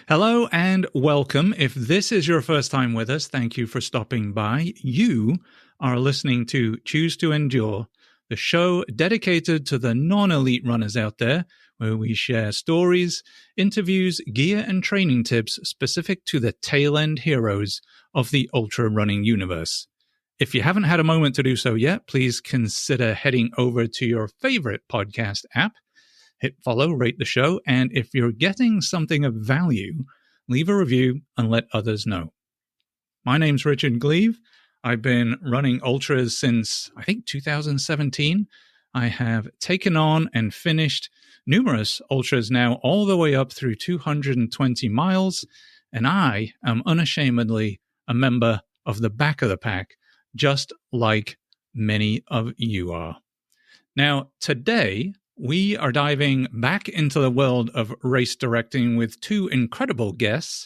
Hello and welcome. If this is your first time with us, thank you for stopping by. You are listening to Choose to Endure, the show dedicated to the non-elite runners out there, where we share stories, interviews, gear, and training tips specific to the tail-end heroes of the ultra running universe. If you haven't had a moment to do so yet, please consider heading over to your favorite podcast app. Hit follow, rate the show, and if you're getting something of value, leave a review and let others know. My name's Richard Gleave. I've been running ultras since, I think, 2017. I have taken on and finished numerous ultras now, all the way up through 220 miles, and I am unashamedly a member of the back of the pack, just like many of you are. Now, today, we are diving back into the world of race directing with two incredible guests,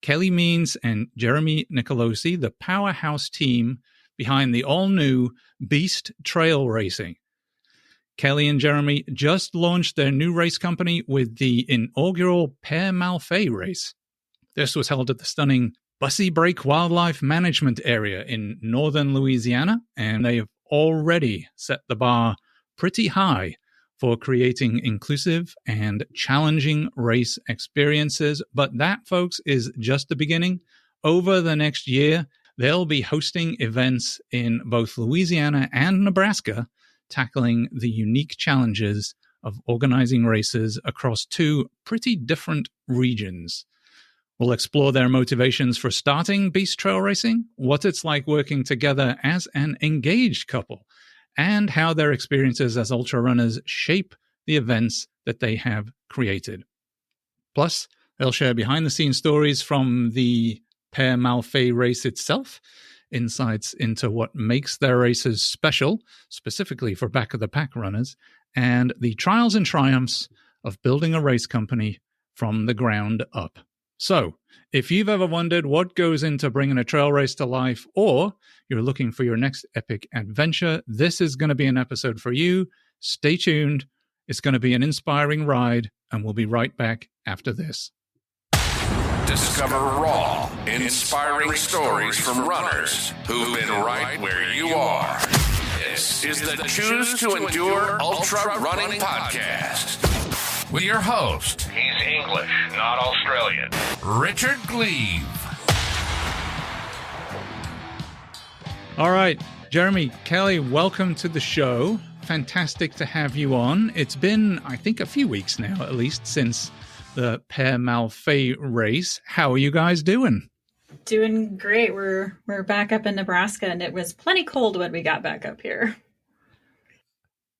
Kelli and Jeremy Nicolosi, the powerhouse team behind the all-new Beast Trail Racing. Kelli and Jeremy just launched their new race company with the inaugural Père Malfait race. This was held at the stunning Bussy Break Wildlife Management Area in northern Louisiana, and they have already set the bar pretty high for creating inclusive and challenging race experiences. But that, folks, is just the beginning. Over the next year, they'll be hosting events in both Louisiana and Nebraska, tackling the unique challenges of organizing races across two pretty different regions. We'll explore their motivations for starting Beast Trail Racing, what it's like working together as an engaged couple, and how their experiences as ultra runners shape the events that they have created. Plus, they'll share behind-the-scenes stories from the Père Malfait race itself, insights into what makes their races special, specifically for back-of-the-pack runners, and the trials and triumphs of building a race company from the ground up. So, if you've ever wondered what goes into bringing a trail race to life, or you're looking for your next epic adventure, this is going to be an episode for you. Stay tuned. It's going to be an inspiring ride, and we'll be right back after this. Discover raw, inspiring stories from runners who've been right where you are. This is the Choose to Endure Ultra Running Podcast with your host. He's English, not Australian. Richard Gleave. All right, Jeremy, Kelli, welcome to the show. Fantastic to have you on. It's been, I think, a few weeks now, at least, since the Père Malfait race. How are you guys doing? Doing great. We're back up in Nebraska, and it was plenty cold when we got back up here.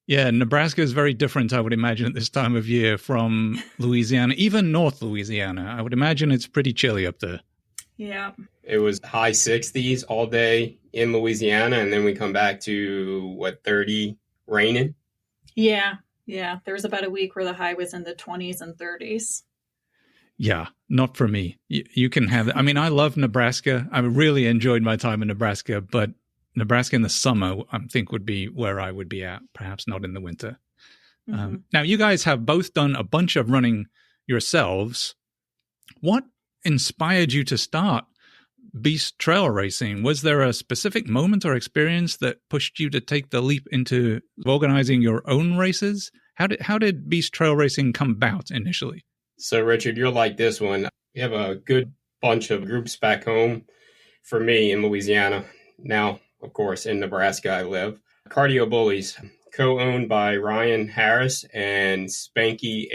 Yeah, Nebraska is very different, I would imagine, at this time of year from Louisiana, even North Louisiana. I would imagine it's pretty chilly up there. Yeah. It was high 60s all day in Louisiana, and then we come back to, 30 raining? Yeah. There was about a week where the high was in the 20s and 30s. Yeah, not for me. You can have that. I mean, I love Nebraska. I really enjoyed my time in Nebraska, but Nebraska in the summer, I think, would be where I would be at, perhaps not in the winter. Mm-hmm. Now, you guys have both done a bunch of running yourselves. What inspired you to start Beast Trail Racing? Was there a specific moment or experience that pushed you to take the leap into organizing your own races? How did Beast Trail Racing come about initially? So, Richard, you're like this one. We have a good bunch of groups back home for me in Louisiana. Now, of course, in Nebraska, I live. Cardio Bullies, co-owned by Ryan Harris and Spanky.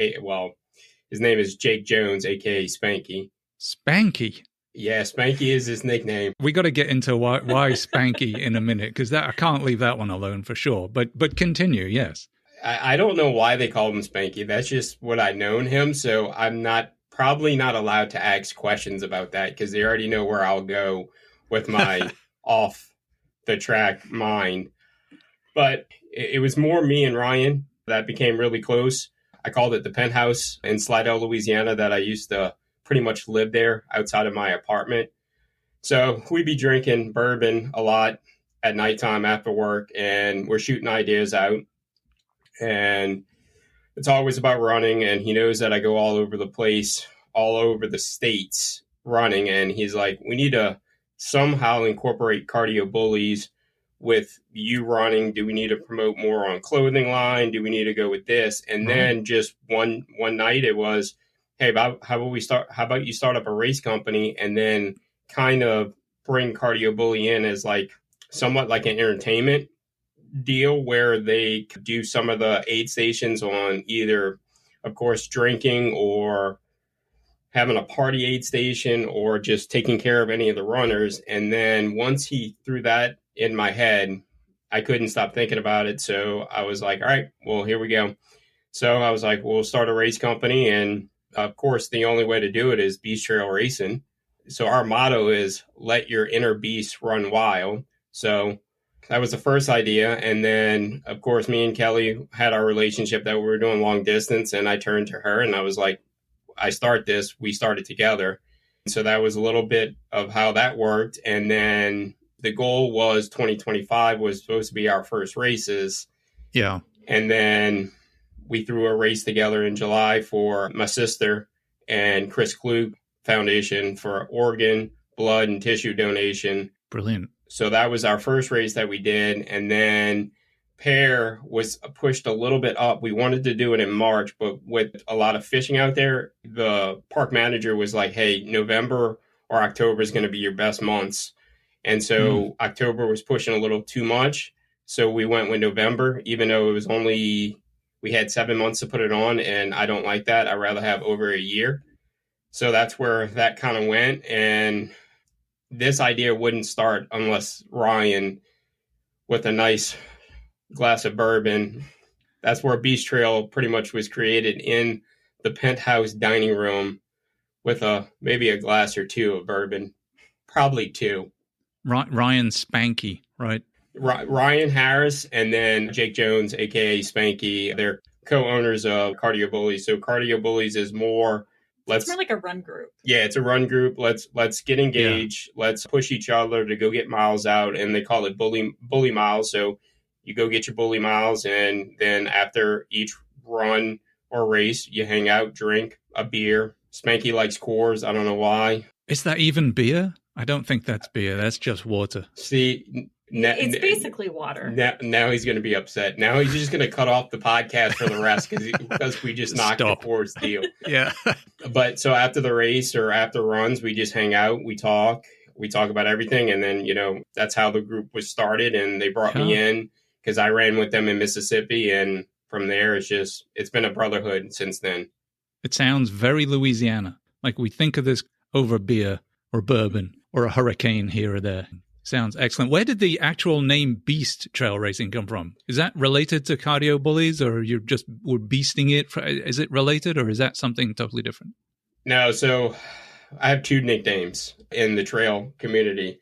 His name is Jake Jones, a.k.a. Spanky. Spanky? Yeah, Spanky is his nickname. We got to get into why Spanky in a minute, because I can't leave that one alone for sure. But continue, yes. I don't know why they called him Spanky. That's just what I known him. So I'm probably not allowed to ask questions about that because they already know where I'll go with my off the track mind. But it was more me and Ryan that became really close. I called it the penthouse in Slidell, Louisiana, that I used to pretty much live there outside of my apartment. So we'd be drinking bourbon a lot at nighttime after work, and we're shooting ideas out. And it's always about running, and he knows that I go all over the place all over the states running. And he's like, we need to somehow incorporate Cardio Bullies with you running. Do we need to promote more on clothing line? Do we need to go with this? And then just one night it was, hey, how about you start up a race company and then kind of bring Cardio Bully in as like somewhat like an entertainment deal where they could do some of the aid stations on either, of course, drinking or having a party aid station or just taking care of any of the runners. And then once he threw that in my head, I couldn't stop thinking about it. So I was like, all right, well, here we go. So I was like, we'll start a race company. And of course, the only way to do it is beast trail racing. So our motto is let your inner beast run wild. So that was the first idea. And then, of course, me and Kelli had our relationship that we were doing long distance. And I turned to her and I was like, I start this. We started together. So that was a little bit of how that worked. And then the goal was 2025 was supposed to be our first races. Yeah. And then we threw a race together in July for my sister and Chris Klug Foundation for organ, blood, and tissue donation. Brilliant. So that was our first race that we did. And then Pear was pushed a little bit up. We wanted to do it in March, but with a lot of fishing out there, the park manager was like, hey, November or October is going to be your best months. And so October was pushing a little too much. So we went with November, even though it was only, we had 7 months to put it on. And I don't like that. I'd rather have over a year. So that's where that kind of went. And this idea wouldn't start unless Ryan, with a nice glass of bourbon, that's where Beast Trail pretty much was created, in the penthouse dining room with maybe a glass or two of bourbon, probably two. Ryan Spanky, right? Ryan Harris and then Jake Jones, aka Spanky. They're co-owners of Cardio Bullies. So Cardio Bullies is more, it's more like a run group. Yeah, it's a run group. Let's get engaged. Yeah. Let's push each other to go get miles out, and they call it bully miles. So you go get your bully miles, and then after each run or race, you hang out, drink a beer. Spanky likes Coors. I don't know why. Is that even beer? I don't think that's beer. That's just water. See, it's basically water. Now he's going to be upset. Now he's just going to cut off the podcast for the rest because we just knocked the Coors deal. Yeah. But so after the race or after runs, we just hang out. We talk about everything. And then, that's how the group was started. And they brought me in because I ran with them in Mississippi. And from there, it's been a brotherhood since then. It sounds very Louisiana. Like we think of this over beer or bourbon or a hurricane here or there. Sounds excellent. Where did the actual name Beast Trail Racing come from? Is that related to Cardio Bullies, or we're beasting it? Is it related, or is that something totally different? No, so I have two nicknames in the trail community.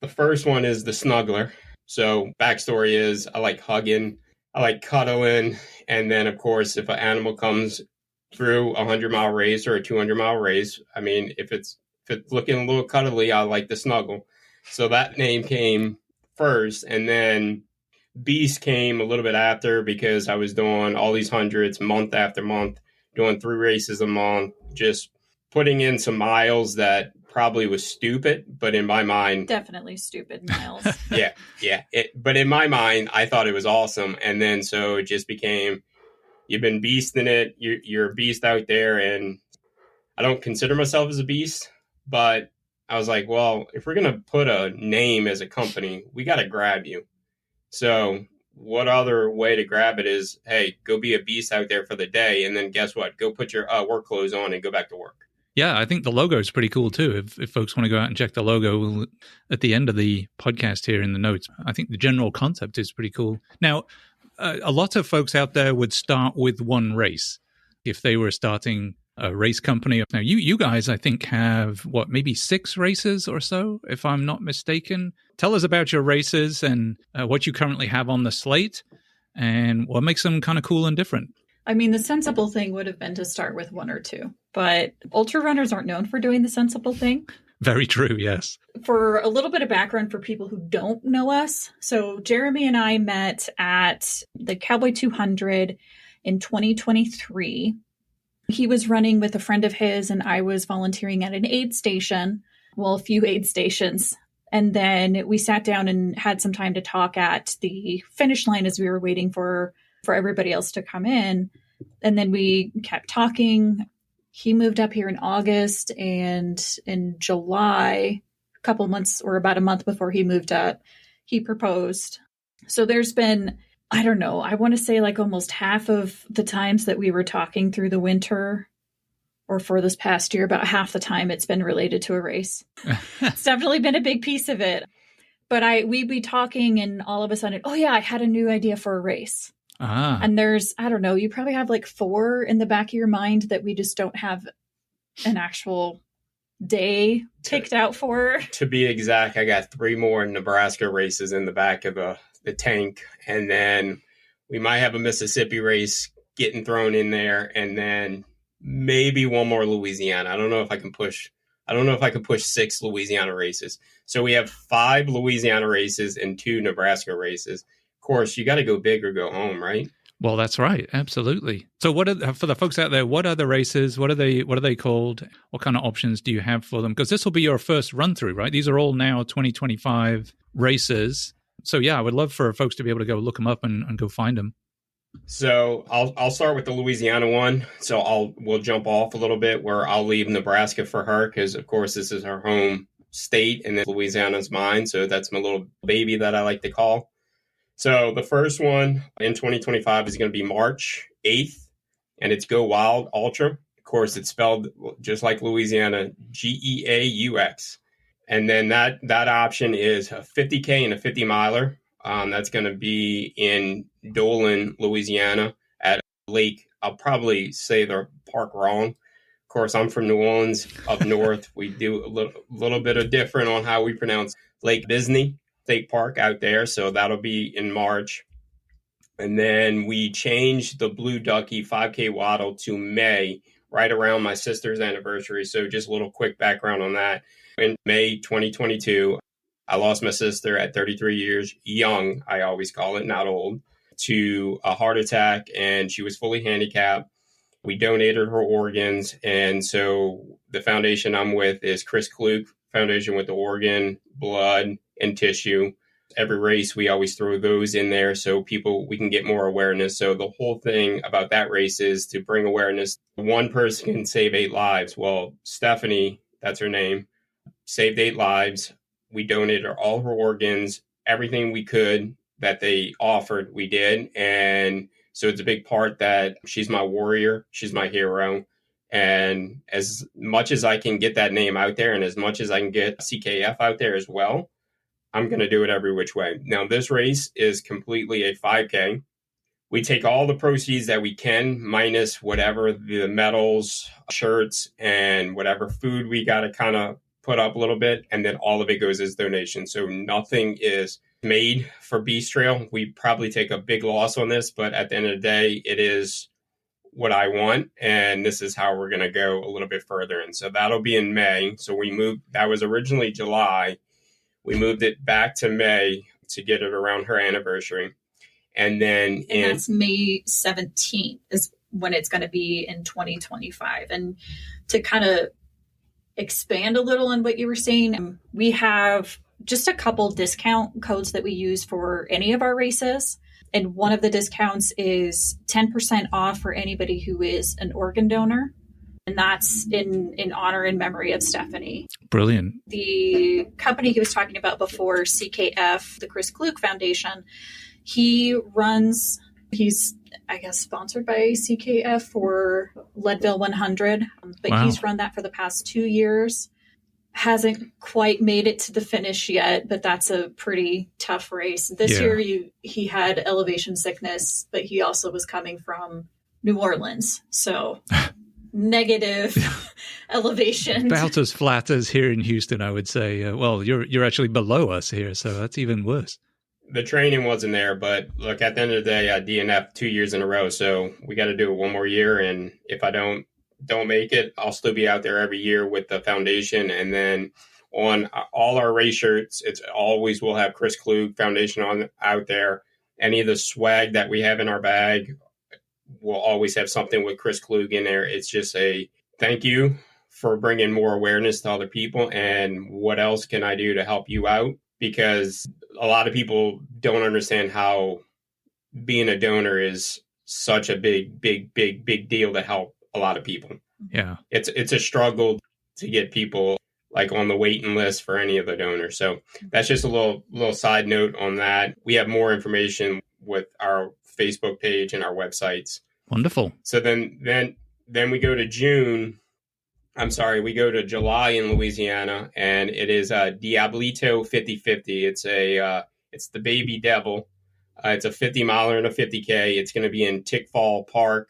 The first one is the Snuggler. So backstory is I like hugging, I like cuddling, and then of course if an animal comes through a 100-mile race or a 200-mile race, I mean if it's looking a little cuddly, I like to snuggle. So that name came first, and then Beast came a little bit after because I was doing all these hundreds month after month, doing 3 races a month, just putting in some miles that probably was stupid, but in my mind... Definitely stupid miles. Yeah. But in my mind, I thought it was awesome. And then so it just became, you've been beasting it, you're a beast out there, and I don't consider myself as a beast, but I was like, well, if we're going to put a name as a company, we got to grab you. So what other way to grab it is, hey, go be a beast out there for the day. And then guess what? Go put your work clothes on and go back to work. Yeah, I think the logo is pretty cool too. If folks want to go out and check the logo at the end of the podcast here in the notes, I think the general concept is pretty cool. Now, a lot of folks out there would start with one race if they were starting a race company. Now, you guys, I think, have, maybe 6 races or so, if I'm not mistaken. Tell us about your races and what you currently have on the slate and what makes them kind of cool and different. I mean, the sensible thing would have been to start with 1 or 2, but ultra runners aren't known for doing the sensible thing. Very true, yes. For a little bit of background for people who don't know us, so Jeremy and I met at the Cowboy 200 in 2023. He was running with a friend of his, and I was volunteering at an aid station. Well, a few aid stations. And then we sat down and had some time to talk at the finish line as we were waiting for everybody else to come in. And then we kept talking. He moved up here in August, and in July, a couple months or about a month before he moved up, he proposed. So there's been, I don't know, I want to say like almost half of the times that we were talking through the winter or for this past year, about half the time it's been related to a race. It's definitely been a big piece of it. But we'd be talking and all of a sudden, oh yeah, I had a new idea for a race. And there's, I don't know, you probably have like 4 in the back of your mind that we just don't have an actual day picked out for. To be exact, I got 3 more Nebraska races in the back of the tank. And then we might have a Mississippi race getting thrown in there. And then maybe 1 more Louisiana. I don't know if I can push 6 Louisiana races. So we have 5 Louisiana races and 2 Nebraska races. Of course, you got to go big or go home, right? Well, that's right. Absolutely. So for the folks out there, what are the races? What are they called? What kind of options do you have for them? Because this will be your first run through, right? These are all now 2025 races. So yeah, I would love for folks to be able to go look them up and go find them. So I'll start with the Louisiana one. So we'll jump off a little bit where I'll leave Nebraska for her because, of course, this is her home state and then Louisiana's mine. So that's my little baby that I like to call. So the first one in 2025 is going to be March 8th, and it's Go Wild Ultra. Of course, it's spelled just like Louisiana, GEAUX. And then that option is a 50K and a 50 miler. That's going to be in Dolan, Louisiana at Lake. I'll probably say the park wrong. Of course, I'm from New Orleans up north. We do a little bit of different on how we pronounce Lake Bisney State Park out there. So that'll be in March. And then we changed the Blue Ducky 5K Waddle to May, right around my sister's anniversary. So just a little quick background on that. In May 2022, I lost my sister at 33 years, young, I always call it, not old, to a heart attack, and she was fully handicapped. We donated her organs, and so the foundation I'm with is Klug Foundation with the organ, blood, and tissue. Every race, we always throw those in there so we can get more awareness. So the whole thing about that race is to bring awareness. One person can save 8 lives. Well, Stephanie, that's her name, saved 8 lives. We donated all her organs, everything we could that they offered, we did. And so it's a big part that she's my warrior. She's my hero. And as much as I can get that name out there and as much as I can get CKF out there as well, I'm going to do it every which way. Now, this race is completely a 5K. We take all the proceeds that we can, minus whatever the medals, shirts, and whatever food we got to kind of put up a little bit, and then all of it goes as donation. So nothing is made for Beast Trail. We probably take a big loss on this, but at the end of the day, it is what I want, and this is how we're going to go a little bit further. And so that'll be in May. So we moved, that was originally July. We moved it back to May to get it around her anniversary. And then that's May 17th is when it's going to be in 2025. And to kind of expand a little on what you were saying, we have just a couple discount codes that we use for any of our races. And one of the discounts is 10% off for anybody who is an organ donor. And that's in honor and memory of Stephanie. Brilliant. The company he was talking about before, CKF, the Klug Foundation, he's, I guess, sponsored by CKF for Leadville 100. But wow. He's run that for the past 2 years. Hasn't quite made it to the finish yet, but that's a pretty tough race. This year, he had elevation sickness, but he also was coming from New Orleans. So negative elevation. About as flat as here in Houston, I would say. Well, you're actually below us here, so that's even worse. The training wasn't there, but look, at the end of the day, I DNF 2 years in a row, so we got to do it one more year. And if I don't make it, I'll still be out there every year with the foundation. And then on all our race shirts, it's always we'll have Klug Foundation on out there. Any of the swag that we have in our bag, we'll always have something with Chris Klug in there. It's just a thank you for bringing more awareness to other people, and what else can I do to help you out? Because a lot of people don't understand how being a donor is such a big deal to help a lot of people. Yeah. It's a struggle to get people like on the waiting list for any of the donors. So that's just a little side note on that. We have more information with our Facebook page and our websites. Wonderful. So then we go to we go to July in Louisiana, and it is Diablito 50-50. It's the Baby Devil. It's a 50 miler and a 50K. It's going to be in Tickfall Park.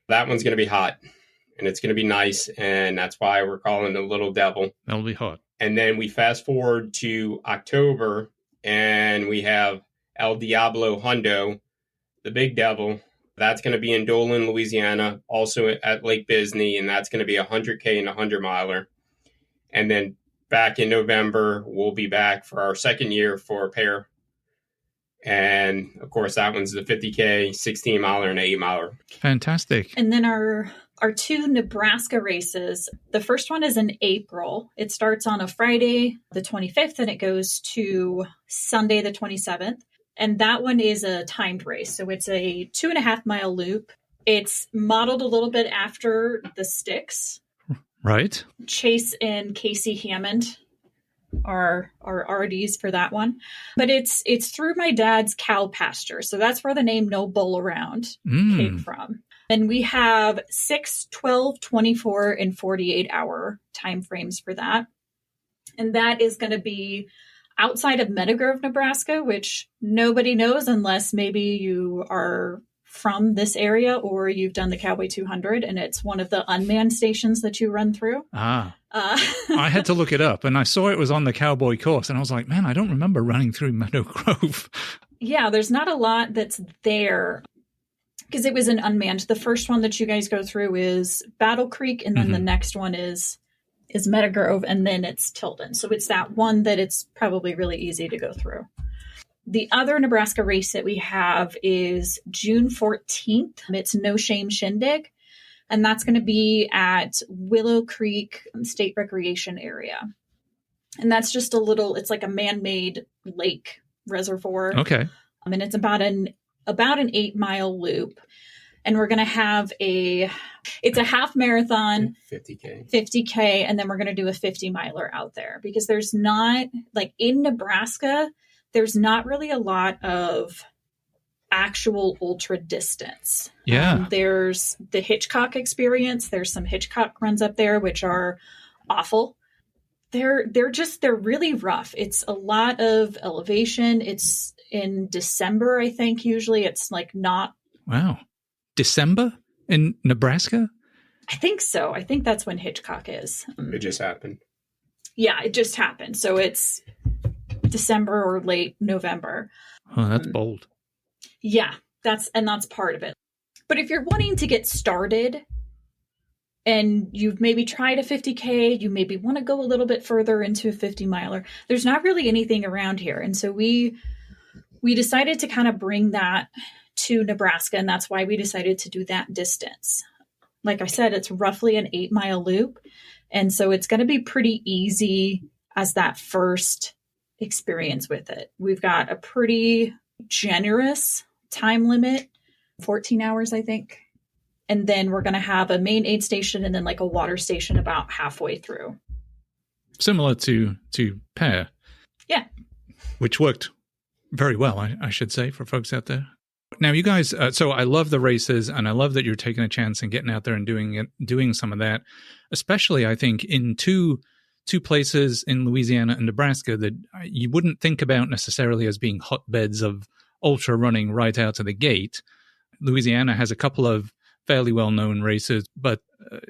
That one's going to be hot, and it's going to be nice, and that's why we're calling it a Little Devil. That'll be hot. And then we fast forward to October, and we have El Diablo Hundo, the Big Devil. That's going to be in Dolan, Louisiana, also at Lake Bisney, and that's going to be a 100K and a 100-miler. And then back in November, we'll be back for our second year for a pair. And, of course, that one's the 50K, 16-miler, and 8-miler. Fantastic. And then our two Nebraska races, the first one is in April. It starts on a Friday, the 25th, and it goes to Sunday, the 27th. And that one is a timed race. So it's a 2.5-mile loop. It's modeled a little bit after the Styx. Right. Chase and Casey Hammond are RDs for that one. But it's through my dad's cow pasture. So that's where the name No Bull Around came from. And we have 6, 12, 24, and 48-hour time frames for that. And that is going to be outside of Meadow, Nebraska, which nobody knows unless maybe you are from this area or you've done the Cowboy 200, and it's one of the unmanned stations that you run through. I had to look it up, and I saw it was on the Cowboy course, and I was like, man, I don't remember running through Meadow Grove. Yeah, there's not a lot that's there because it was an unmanned. The first one that you guys go through is Battle Creek, and then the next one is Meadow Grove, and then it's Tilden. So it's that one that it's probably really easy to go through. The other Nebraska race that we have is June 14th. It's No Shame Shindig, and that's going to be at Willow Creek State Recreation Area. And that's just it's like a man-made lake reservoir. Okay. And it's about an 8-mile loop. And we're going to have it's a half marathon, 50K, and then we're going to do a 50-miler out there because there's not, like in Nebraska, there's not really a lot of actual ultra distance. Yeah. There's the Hitchcock experience. There's some Hitchcock runs up there, which are awful. They're really rough. It's a lot of elevation. It's in December, I think, usually. It's like not. Wow. December in Nebraska? I think so. I think that's when Hitchcock is. It just happened. Yeah, it just happened. So it's December or late November. Oh, that's bold. Yeah, that's part of it. But if you're wanting to get started and you've maybe tried a 50K, you maybe want to go a little bit further into a 50-miler, there's not really anything around here. And so we decided to kind of bring that to Nebraska, and that's why we decided to do that distance. Like I said, it's roughly an 8-mile loop, and so it's going to be pretty easy as that first experience with it. We've got a pretty generous time limit, 14 hours, I think. And then we're going to have a main aid station and then like a water station about halfway through. Similar to Pear. Yeah. Which worked very well, I should say, for folks out there. Now, you guys, so I love the races, and I love that you're taking a chance and getting out there and doing some of that, especially, I think, in two places in Louisiana and Nebraska that you wouldn't think about necessarily as being hotbeds of ultra running right out of the gate. Louisiana has a couple of fairly well-known races, but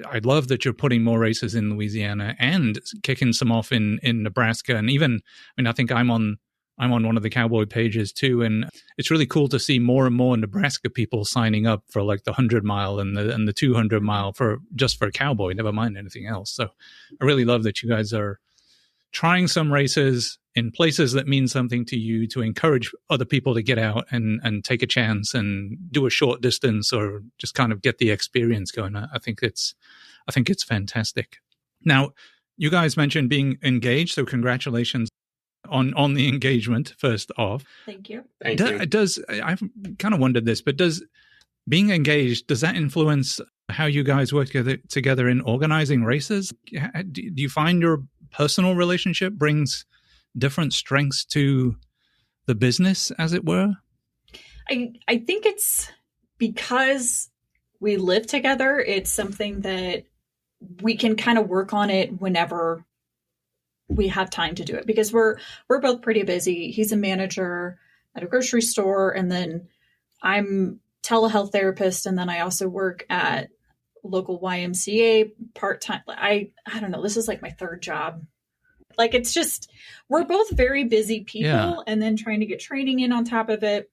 I love that you're putting more races in Louisiana and kicking some off in Nebraska. And even, I think I'm on one of the Cowboy pages too, and it's really cool to see more and more Nebraska people signing up for like the 100-mile and the 200-mile for Cowboy, never mind anything else. So I really love that you guys are trying some races, in places that mean something to you to encourage other people to get out and take a chance and do a short distance or just kind of get the experience going. I think it's fantastic. Now, you guys mentioned being engaged, so congratulations on the engagement first off. Thank you. Thank you. I've kind of wondered this, but does being engaged, does that influence how you guys work together in organizing races? Do you find your personal relationship brings different strengths to the business, as it were? I think it's because we live together. It's something that we can kind of work on it whenever we have time to do it, because we're both pretty busy. He's a manager at a grocery store, and then I'm telehealth therapist, and then I also work at local YMCA part-time. I don't know, this is like my third job. Like, it's just, we're both very busy people, and then trying to get training in on top of it.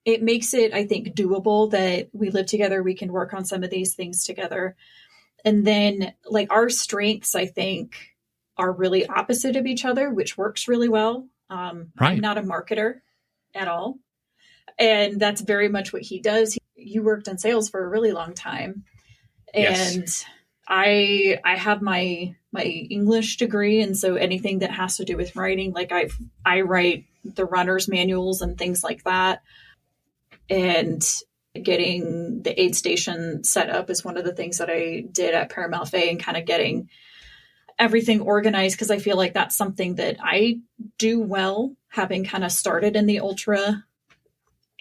It makes it, I think, doable that we live together. We can work on some of these things together. And then, like, our strengths, I think, are really opposite of each other, which works really well. Right. I'm not a marketer at all. And that's very much what he does. You worked in sales for a really long time. And yes. I have my English degree. And so anything that has to do with writing, like I write the runner's manuals and things like that. And getting the aid station set up is one of the things that I did at Paramount Fay, and kind of getting everything organized, because I feel like that's something that I do well, having kind of started in the ultra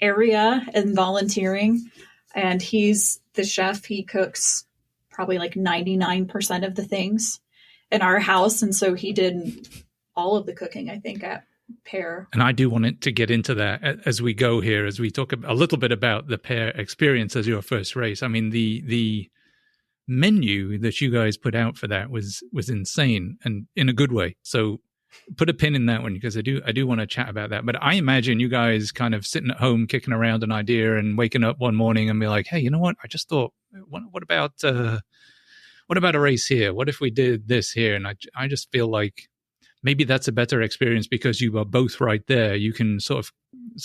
area and volunteering. And he's the chef. He cooks probably like 99% of the things in our house. And so he did all of the cooking, I think, at Pear. And I do want it to get into that as we go here, as we talk a little bit about the Pear experience as your first race. I mean, the menu that you guys put out for that was insane, and in a good way. So put a pin in that one, because I do want to chat about that. But I imagine you guys kind of sitting at home, kicking around an idea and waking up one morning and be like, hey, you know what? I just thought, what about a race here? What if we did this here? And I just feel like maybe that's a better experience because you are both right there. You can sort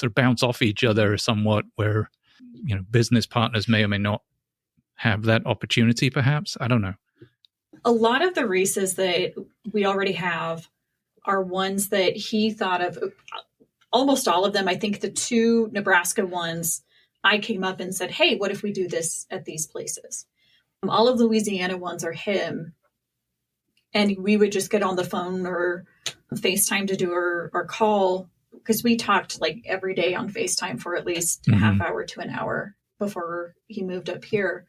of bounce off each other somewhat, where, you know, business partners may or may not have that opportunity, perhaps. I don't know. A lot of the races that we already have are ones that he thought of. Almost all of them. I think the 2 Nebraska ones, I came up and said, hey, what if we do this at these places? All of the Louisiana ones are him. And we would just get on the phone or FaceTime to do our call, because we talked like every day on FaceTime for at least a half hour to an hour before he moved up here.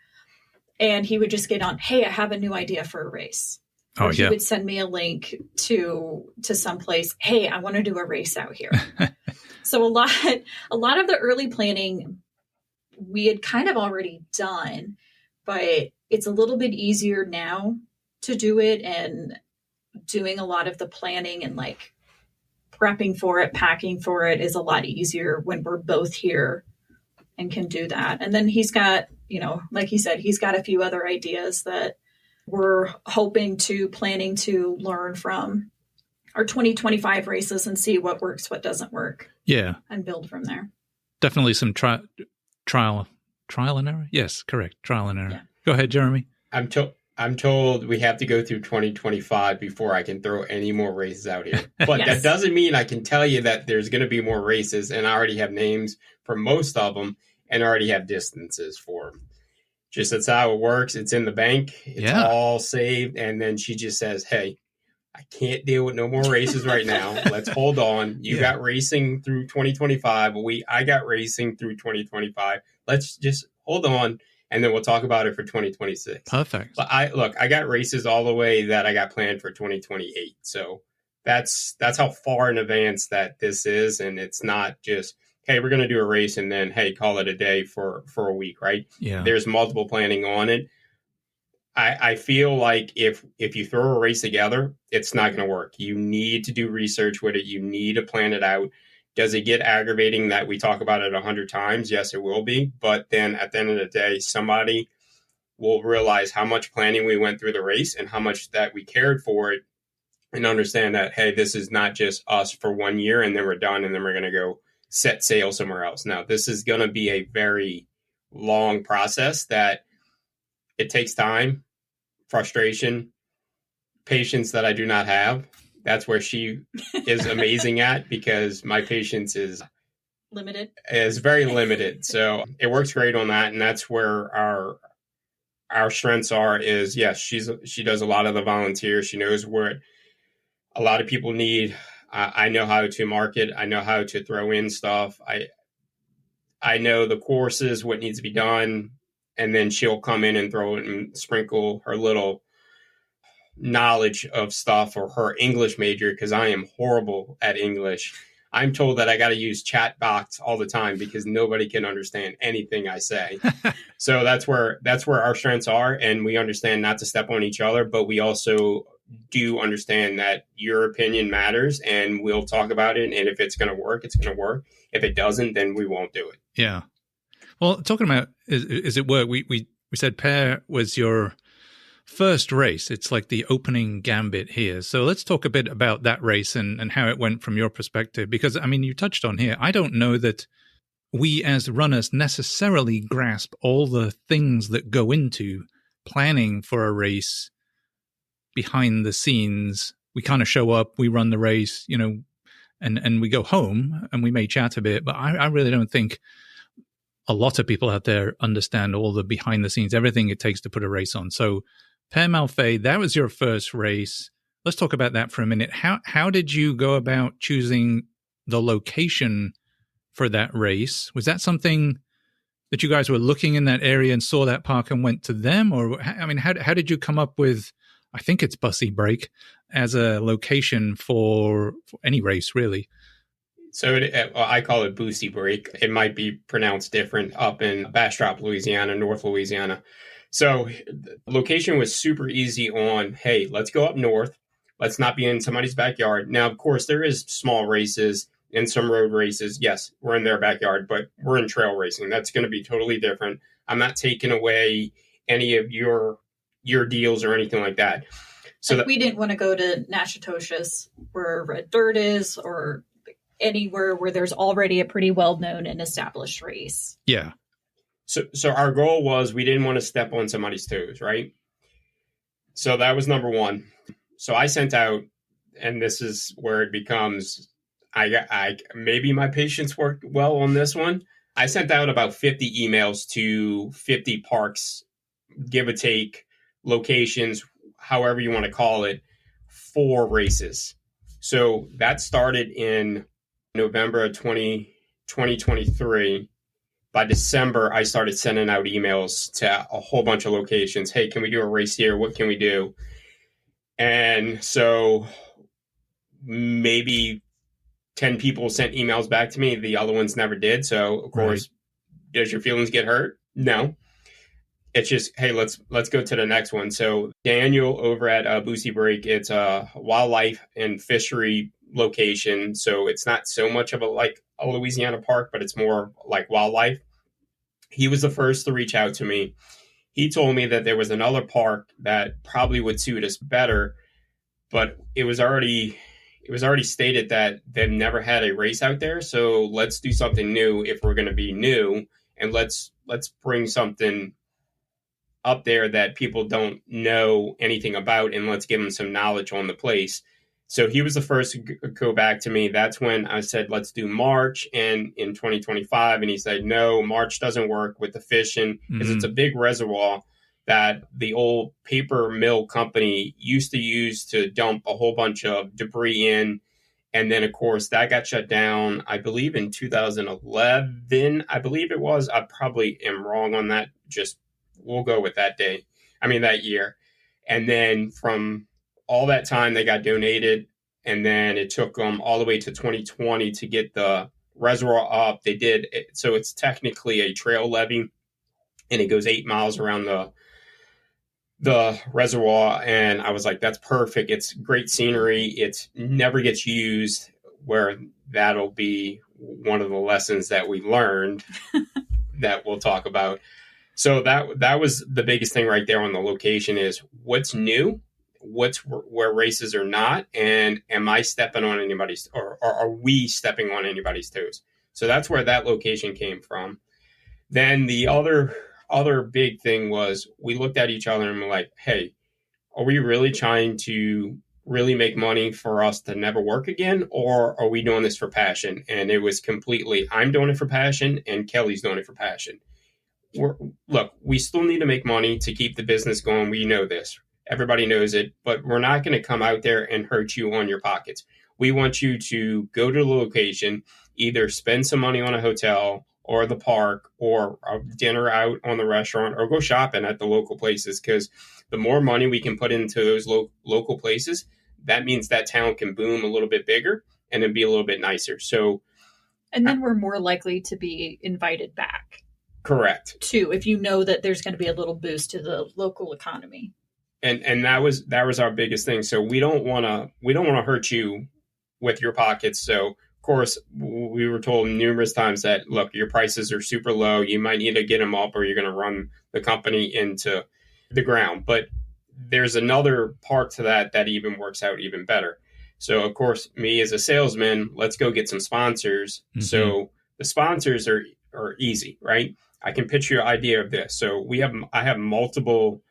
And he would just get on, hey, I have a new idea for a race. Or he would send me a link to some place. Hey, I want to do a race out here. So a lot of the early planning we had kind of already done, but it's a little bit easier now to do it, and doing a lot of the planning and like prepping for it, packing for it is a lot easier when we're both here and can do that. And then he's got, you know, like he said, he's got a few other ideas that we're planning to learn from our 2025 races and see what works, what doesn't work. Yeah. And build from there. Definitely some trial and error. Yes, correct. Trial and error. Yeah. Go ahead, Jeremy. I'm told we have to go through 2025 before I can throw any more races out here. But That doesn't mean I can tell you that there's going to be more races, and I already have names for most of them and already have distances for them. Just that's how it works. It's in the bank. It's all saved. And then she just says, hey, I can't deal with no more races right now. Let's hold on. You got racing through 2025. I got racing through 2025. Let's just hold on. And then we'll talk about it for 2026. Perfect. But I got races all the way that I got planned for 2028. So that's how far in advance that this is. And it's not just, hey, we're going to do a race and then, hey, call it a day for a week, right? Yeah. There's multiple planning on it. I feel like if you throw a race together, it's not going to work. You need to do research with it. You need to plan it out. Does it get aggravating that we talk about it 100 times? Yes, it will be. But then at the end of the day, somebody will realize how much planning we went through the race and how much that we cared for it and understand that, hey, this is not just us for 1 year and then we're done and then we're going to go set sail somewhere else. Now, this is going to be a very long process that it takes time, frustration, patience that I do not have. That's where she is amazing at, because my patience is very limited. So it works great on that. And that's where our strengths are is, yes, she does a lot of the volunteers. She knows what a lot of people need. I know how to market. I know how to throw in stuff. I know the courses, what needs to be done. And then she'll come in and throw it and sprinkle her little knowledge of stuff, or her English major, because I am horrible at English. I'm told that I got to use chat box all the time because nobody can understand anything I say. So that's where our strengths are. And we understand not to step on each other, but we also do understand that your opinion matters, and we'll talk about it. And if it's going to work, it's going to work. If it doesn't, then we won't do it. Yeah. Well, talking about, is it work? We said Pear was your first race. It's like the opening gambit here. So let's talk a bit about that race and how it went from your perspective. Because, I mean, you touched on here, I don't know that we as runners necessarily grasp all the things that go into planning for a race behind the scenes. We kind of show up, we run the race, you know, and we go home and we may chat a bit, but I really don't think a lot of people out there understand all the behind the scenes, everything it takes to put a race on. So Père Malfait, that was your first race. Let's talk about that for a minute. How did you go about choosing the location for that race? Was that something that you guys were looking in that area and saw that park and went to them? Or, I mean, how did you come up with, I think it's Bussy Break, as a location for any race, really? So I call it Bussy Break. It might be pronounced different up in Bastrop, Louisiana, North Louisiana. So the location was super easy on, hey, let's go up north. Let's not be in somebody's backyard. Now, of course, there is small races and some road races. Yes, we're in their backyard, but we're in trail racing. That's going to be totally different. I'm not taking away any of your deals or anything like that. So we didn't want to go to Natchitoches where Red Dirt is, or anywhere where there's already a pretty well-known and established race. Yeah. So our goal was, we didn't want to step on somebody's toes, right? So that was number one. So I sent out, and this is where it becomes, I maybe my patience worked well on this one. I sent out about 50 emails to 50 parks, give or take, locations, however you want to call it, for races. So that started in November of 2023. By December, I started sending out emails to a whole bunch of locations. Hey, can we do a race here? What can we do? And so maybe 10 people sent emails back to me. The other ones never did. So, of course, does your feelings get hurt? No. It's just, hey, let's go to the next one. So Daniel over at Bussy Break, it's a wildlife and fishery location. So it's not so much of a Louisiana park, but it's more like wildlife. He was the first to reach out to me. He told me that there was another park that probably would suit us better, but it was already stated that they've never had a race out there. So let's do something new if we're going to be new, and let's bring something up there that people don't know anything about, and let's give them some knowledge on the place. So he was the first to go back to me. That's when I said, let's do March and in 2025. And he said, no, March doesn't work with the fishing, because it's a big reservoir that the old paper mill company used to use to dump a whole bunch of debris in. And then, of course, that got shut down, I believe, in 2011. I believe it was. I probably am wrong on that. Just we'll go with that year. And then from all that time, they got donated, and then it took them all the way to 2020 to get the reservoir up. They did it, so it's technically a trail levee, and it goes 8 miles around the reservoir. And I was like, that's perfect. It's great scenery. It never gets used, where that'll be one of the lessons that we learned that we'll talk about. So that was the biggest thing right there on the location, is what's new. where races are not, and am I stepping on anybody's, or are we stepping on anybody's toes? So that's where that location came from. Then the other big thing was we looked at each other and we're like, hey, are we really trying to really make money for us to never work again? Or are we doing this for passion? And it was completely, I'm doing it for passion and Kelly's doing it for passion. Look, we still need to make money to keep the business going. We know this. Everybody knows it, but we're not going to come out there and hurt you on your pockets. We want you to go to the location, either spend some money on a hotel or the park or a dinner out on the restaurant, or go shopping at the local places, because the more money we can put into those local places, that means that town can boom a little bit bigger and then be a little bit nicer. So, and then we're more likely to be invited back. Correct. Too, if you know that there's going to be a little boost to the local economy. And that was our biggest thing. So we don't want to hurt you with your pockets. So of course we were told numerous times that, look, your prices are super low. You might need to get them up or you're going to run the company into the ground. But there's another part to that even works out even better. So of course, me as a salesman, let's go get some sponsors. Mm-hmm. So the sponsors are easy, right? I can pitch you an idea of this. So I have multiple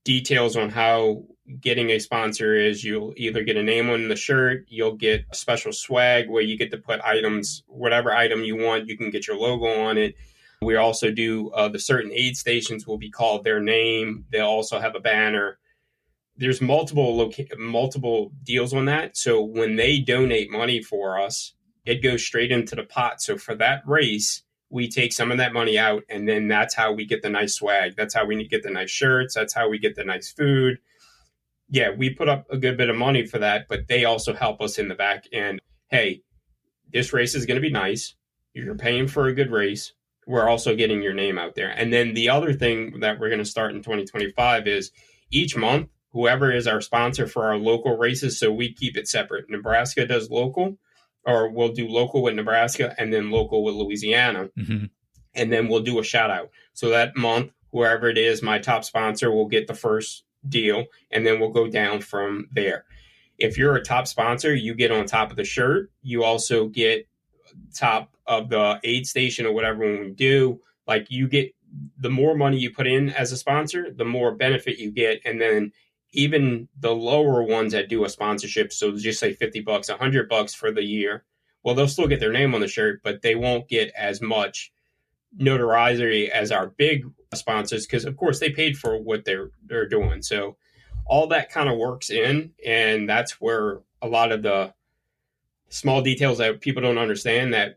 details on how getting a sponsor is. You'll either get a name on the shirt, you'll get a special swag where you get to put items, whatever item you want, you can get your logo on it. We also do the certain aid stations will be called their name. They'll also have a banner. There's multiple deals on that. So when they donate money for us, it goes straight into the pot. So for that race, we take some of that money out, and then that's how we get the nice swag. That's how we get the nice shirts. That's how we get the nice food. Yeah, we put up a good bit of money for that, but they also help us in the back end. Hey, this race is going to be nice. You're paying for a good race. We're also getting your name out there. And then the other thing that we're going to start in 2025 is each month, whoever is our sponsor for our local races, so we keep it separate. Nebraska does local, or we'll do local with Nebraska and then local with Louisiana. Mm-hmm. And then we'll do a shout out. So that month, whoever it is, my top sponsor will get the first deal, and then we'll go down from there. If you're a top sponsor, you get on top of the shirt. You also get top of the aid station or whatever when we do. Like, you get, the more money you put in as a sponsor, the more benefit you get. And then even the lower ones that do a sponsorship, so just say $50, $100 for the year, well, they'll still get their name on the shirt, but they won't get as much notoriety as our big sponsors, because of course they paid for what they're doing. So all that kind of works in, and that's where a lot of the small details that people don't understand, that,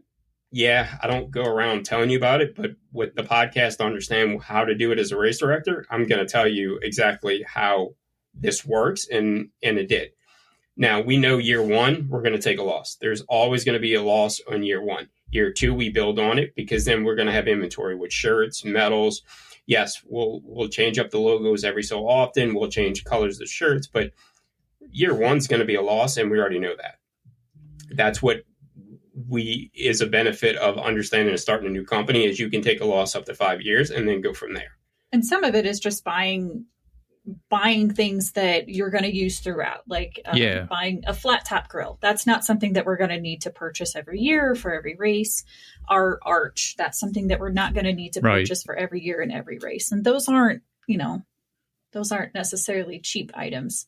yeah, I don't go around telling you about it, but with the podcast to understand how to do it as a race director, I'm going to tell you exactly how this works, and it did. Now, we know year one, we're going to take a loss. There's always going to be a loss on year one. Year two, we build on it, because then we're going to have inventory with shirts, medals. Yes, we'll change up the logos every so often. We'll change colors of shirts, but year one's going to be a loss, and we already know that. That's what is a benefit of understanding and starting a new company, is you can take a loss up to 5 years and then go from there. And some of it is just buying things that you're going to use throughout, like buying a flat top grill. That's not something that we're going to need to purchase every year for every race. Our arch, that's something that we're not going to need to purchase for every year and every race. And those aren't necessarily cheap items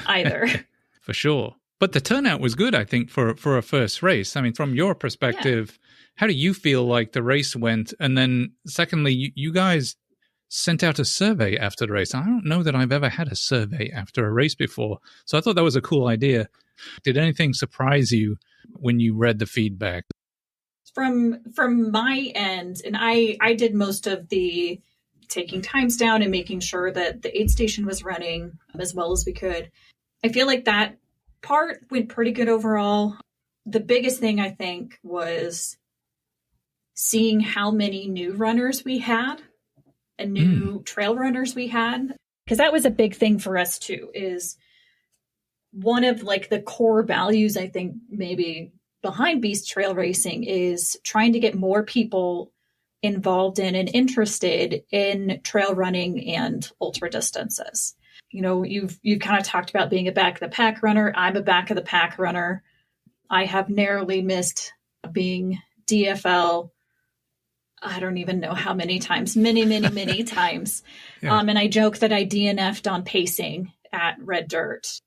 either. For sure. But the turnout was good, I think, for a first race. I mean, from your perspective, How do you feel like the race went? And then secondly, you guys sent out a survey after the race. I don't know that I've ever had a survey after a race before. So I thought that was a cool idea. Did anything surprise you when you read the feedback? From my end, and I did most of the taking times down and making sure that the aid station was running as well as we could. I feel like that part went pretty good overall. The biggest thing, I think, was seeing how many new runners we had and new trail runners we had. Because that was a big thing for us too, is one of like the core values, I think, maybe behind Beast Trail Racing is trying to get more people involved in and interested in trail running and ultra distances. You know, you've kind of talked about being a back of the pack runner. I'm a back of the pack runner. I have narrowly missed being DFL. I don't even know how many times, many times. Yeah. And I joke that I DNF'd on pacing at Red Dirt.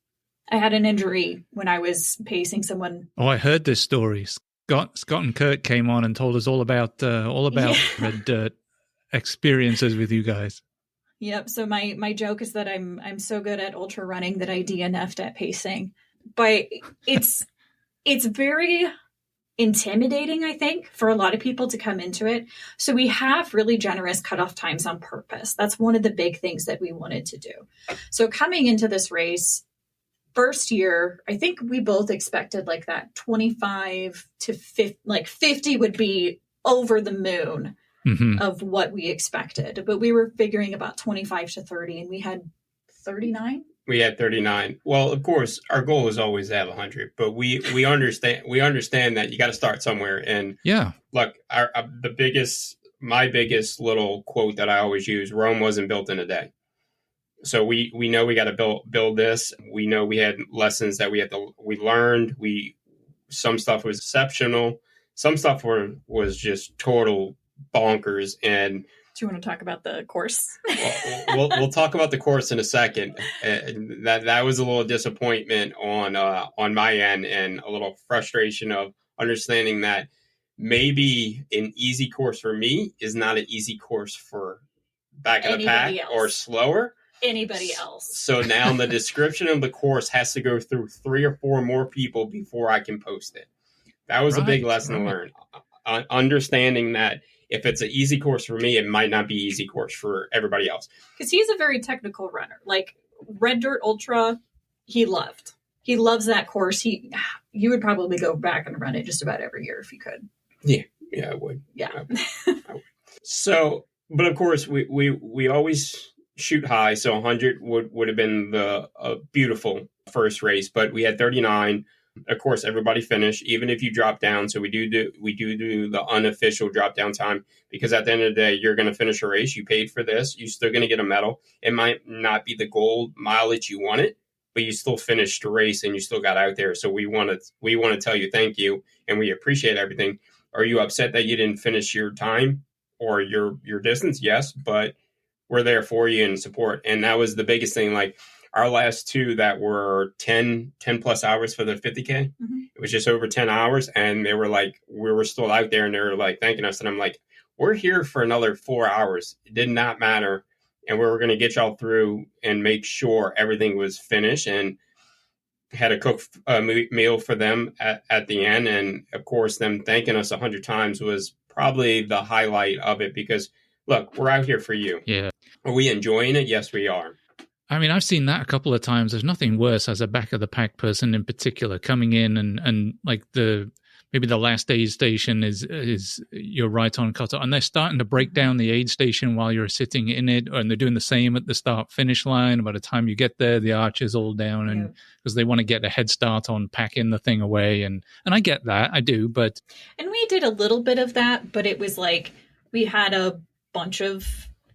I had an injury when I was pacing someone. Oh, I heard this story. Scott and Kurt came on and told us all about Red Dirt experiences with you guys. Yep. So my joke is that I'm so good at ultra running that I DNF'd at pacing. But it's very intimidating, I think, for a lot of people to come into it. So we have really generous cutoff times on purpose. That's one of the big things that we wanted to do. So coming into this race, first year, I think we both expected like that 25 to 50, like 50 would be over the moon of what we expected. But we were figuring about 25 to 30, and we had 39. We had 39. Well, of course, our goal is always to have 100, but we understand that you got to start somewhere. And yeah, look, my biggest little quote that I always use: Rome wasn't built in a day. So we know we got to build this. We know we had lessons that we learned. Some stuff was exceptional. Some stuff was just total bonkers. And do you want to talk about the course? we'll talk about the course in a second. That was a little disappointment on my end, and a little frustration of understanding that maybe an easy course for me is not an easy course for back of the pack or slower. Anybody else. So now the description of the course has to go through 3 or 4 more people before I can post it. That was a big lesson to learn. Understanding that if it's an easy course for me, it might not be an easy course for everybody else. Because he's a very technical runner. Like Red Dirt Ultra, he loved. He loves that course. You would probably go back and run it just about every year if you could. Yeah, I would. Yeah. I would. So, but of course, we always shoot high. So 100 would have been the beautiful first race, but we had 39. Of course, everybody finished, even if you drop down. So we do the unofficial drop down time, because at the end of the day, you're going to finish a race. You paid for this. You're still going to get a medal. It might not be the gold mileage you wanted, but you still finished the race and you still got out there. So we want to tell you thank you, and we appreciate everything. Are you upset that you didn't finish your time or your distance? Yes, but we're there for you and support. And that was the biggest thing. Like our last 2 that were 10 plus hours for the 50K. It was just over 10 hours. And they were like, we were still out there, and they were like thanking us. And I'm like, we're here for another 4 hours. It did not matter. And we were going to get y'all through and make sure everything was finished, and had a cook meal for them at the end. And of course, them thanking us 100 times was probably the highlight of it, because look, we're out here for you. Yeah. Are we enjoying it? Yes, we are. I mean, I've seen that a couple of times. There's nothing worse as a back of the pack person in particular, coming in and like maybe the last aid station is you're right on cutoff, and they're starting to break down the aid station while you're sitting in it, and they're doing the same at the start finish line. By the time you get there, the arch is all down, and because they want to get a head start on packing the thing away, and I get that, I do, but and we did a little bit of that, but it was like we had a bunch of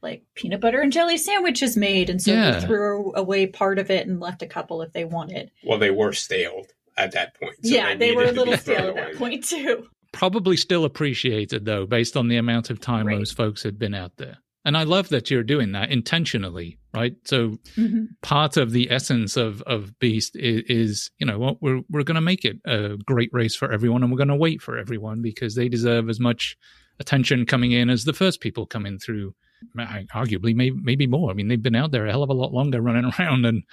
like peanut butter and jelly sandwiches made, and so we threw away part of it and left a couple if they wanted. Well, they were staled at that point. So they were a little stale at that point too. Probably still appreciated though, based on the amount of time those folks had been out there. And I love that you're doing that intentionally, right? So part of the essence of Beast is, you know what, we're going to make it a great race for everyone, and we're going to wait for everyone because they deserve as much attention coming in as the first people coming through. Arguably, maybe more. I mean, they've been out there a hell of a lot longer running around and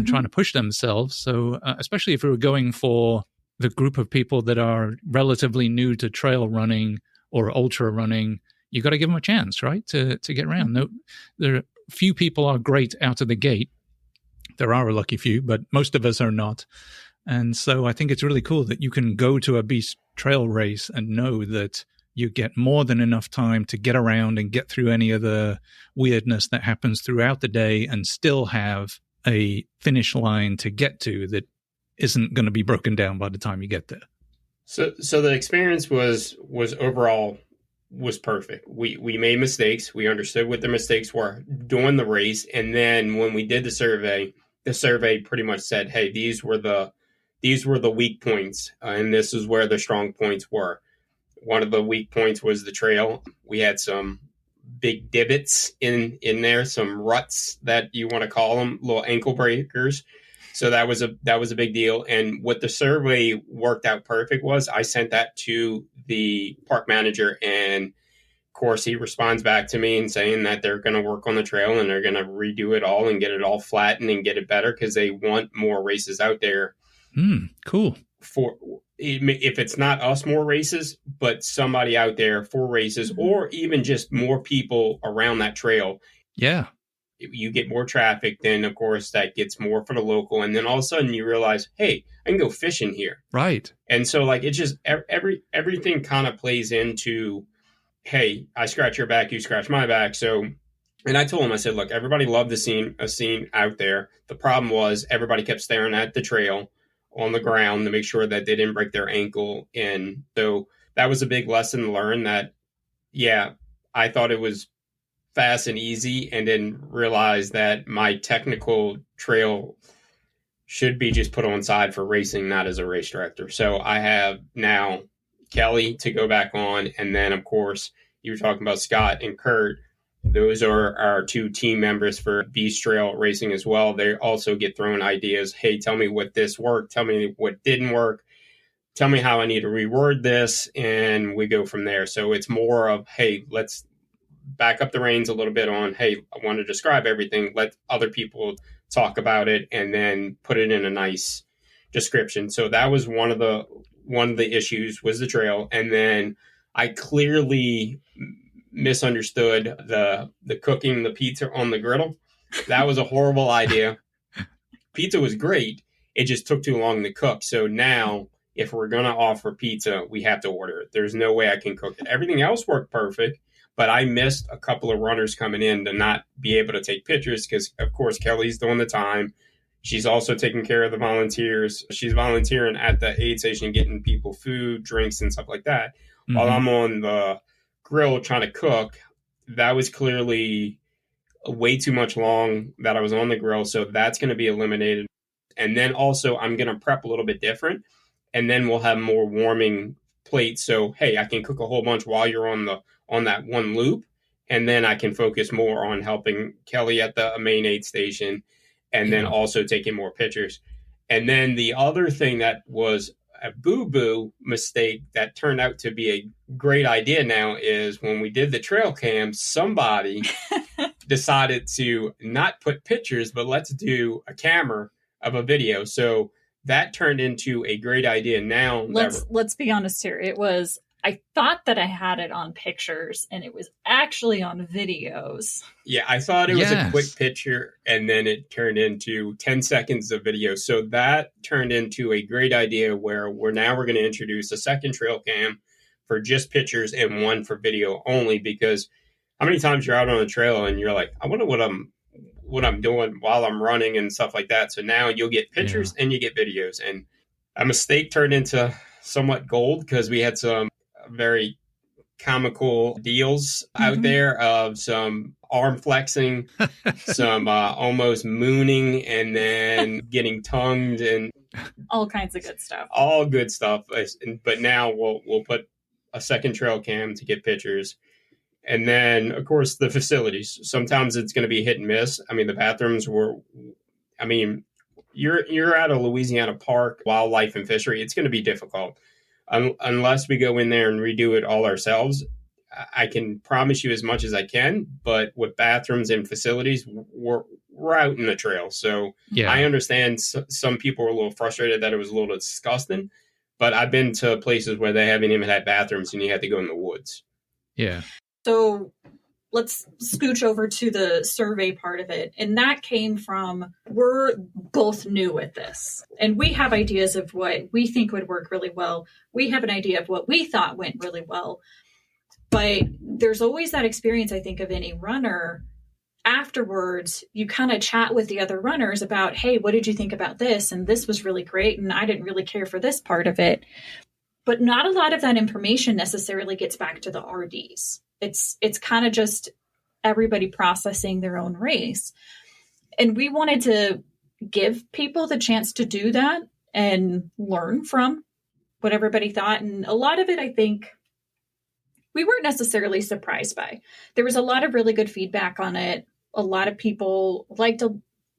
trying to push themselves. So especially if we were going for the group of people that are relatively new to trail running or ultra running, you got to give them a chance, right, to get around. No, there are few people are great out of the gate. There are a lucky few, but most of us are not. And so I think it's really cool that you can go to a Beast trail race and know that you get more than enough time to get around and get through any of the weirdness that happens throughout the day, and still have a finish line to get to that isn't going to be broken down by the time you get there. So the experience was overall was perfect. We made mistakes. We understood what the mistakes were during the race. And then when we did the survey pretty much said, hey, these were the weak points, and this is where the strong points were. One of the weak points was the trail. We had some big divots in there, some ruts that you want to call them, little ankle breakers. So that was a big deal. And what the survey worked out perfect was I sent that to the park manager, and of course he responds back to me and saying that they're going to work on the trail and they're going to redo it all and get it all flattened and get it better because they want more races out there. Cool. For if it's not us, more races, but somebody out there for races, or even just more people around that trail. Yeah. You get more traffic, then of course that gets more for the local. And then all of a sudden you realize, hey, I can go fishing here. Right. And so like, it's just everything kind of plays into, hey, I scratch your back, you scratch my back. So, and I told him, I said, look, everybody loved a scene out there. The problem was everybody kept staring at the trail on the ground to make sure that they didn't break their ankle. And so that was a big lesson learned that, yeah, I thought it was fast and easy, and then realized that my technical trail should be just put on side for racing, not as a race director. So I have now Kelly to go back on. And then of course you were talking about Scott and Kurt. Those are our two team members for Beast Trail Racing as well. They also get thrown ideas. Hey, tell me what this worked. Tell me what didn't work. Tell me how I need to reword this. And we go from there. So it's more of, hey, let's back up the reins a little bit on, hey, I want to describe everything. Let other people talk about it and then put it in a nice description. So that was one of the issues was the trail. And then I clearly misunderstood the cooking the pizza on the griddle. That was a horrible idea. Pizza was great. It just took too long to cook. So now if we're going to offer pizza, we have to order it. There's no way I can cook it. Everything else worked perfect, but I missed a couple of runners coming in to not be able to take pictures because, of course, Kelly's doing the time. She's also taking care of the volunteers. She's volunteering at the aid station, getting people food, drinks, and stuff like that. While I'm on the grill trying to cook, that was clearly way too much long that I was on the grill. So that's going to be eliminated. And then also I'm going to prep a little bit different, and then we'll have more warming plates. So, hey, I can cook a whole bunch while you're on that one loop. And then I can focus more on helping Kelly at the main aid station, and then also taking more pictures. And then the other thing that was a boo-boo mistake that turned out to be a great idea now is when we did the trail cam, somebody decided to not put pictures, but let's do a camera of a video. So that turned into a great idea. Now let's be honest here. I thought that I had it on pictures, and it was actually on videos. Yeah, I thought it was a quick picture, and then it turned into 10 seconds of video. So that turned into a great idea where we're going to introduce a second trail cam for just pictures and one for video only, because how many times you're out on a trail and you're like, I wonder what I'm doing while I'm running and stuff like that. So now you'll get pictures and you get videos. And a mistake turned into somewhat gold because we had some very comical deals out there of some arm flexing, some almost mooning, and then getting tongued and all kinds of good stuff. All good stuff. But now we'll put a second trail cam to get pictures. And then, of course, the facilities. Sometimes it's going to be hit and miss. I mean, the bathrooms you're at a Louisiana park, wildlife and fishery. It's going to be difficult. Unless we go in there and redo it all ourselves. I can promise you as much as I can, but with bathrooms and facilities, we're out in the trail. So I understand some people were a little frustrated that it was a little disgusting, but I've been to places where they haven't even had bathrooms and you had to go in the woods. Yeah. So let's scooch over to the survey part of it. And that came from, we're both new at this. And we have ideas of what we think would work really well. We have an idea of what we thought went really well. But there's always that experience, I think, of any runner. Afterwards, you kind of chat with the other runners about, hey, what did you think about this? And this was really great. And I didn't really care for this part of it. But not a lot of that information necessarily gets back to the RDs. It's kind of just everybody processing their own race. And we wanted to give people the chance to do that and learn from what everybody thought. And a lot of it, I think, we weren't necessarily surprised by. There was a lot of really good feedback on it. A lot of people liked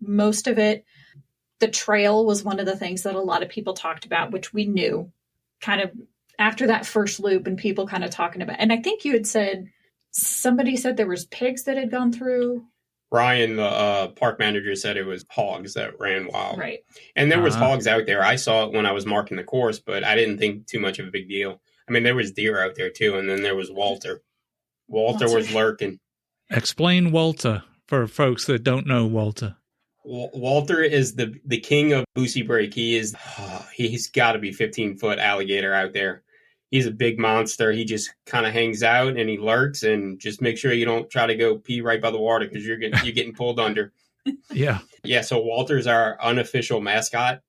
most of it. The trail was one of the things that a lot of people talked about, which we knew kind of after that first loop and people kind of talking about. And I think you had said, somebody said there was pigs that had gone through. Ryan, the park manager, said it was hogs that ran wild. Right. And there was hogs out there. I saw it when I was marking the course, but I didn't think too much of a big deal. I mean, there was deer out there too, and then there was Walter. Walter was lurking. Explain Walter for folks that don't know Walter. Walter is the king of Boosie Break. He's got to be 15-foot alligator out there. He's a big monster. He just kind of hangs out and he lurks, and just make sure you don't try to go pee right by the water because you're getting pulled under. Yeah. Yeah. So Walter's our unofficial mascot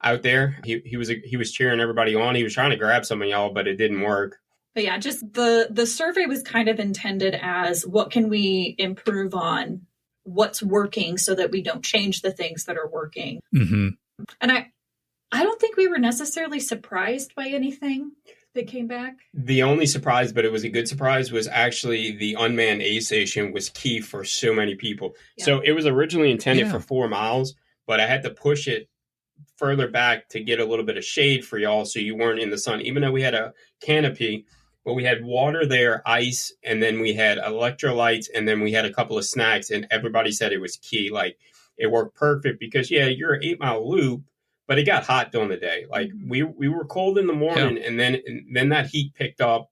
out there. He was cheering everybody on. He was trying to grab some of y'all, but it didn't work. But yeah, just the survey was kind of intended as what can we improve on, what's working so that we don't change the things that are working. Mm-hmm. And I don't think we were necessarily surprised by anything that came back. The only surprise, but it was a good surprise, was actually the unmanned aid station was key for so many people. Yeah. So it was originally intended for 4 miles, but I had to push it further back to get a little bit of shade for y'all so you weren't in the sun, even though we had a canopy. But we had water there, ice, and then we had electrolytes, and then we had a couple of snacks, and everybody said it was key. Like, it worked perfect because, yeah, you're an 8-mile loop, but it got hot during the day. Like, we were cold in the morning, and then that heat picked up,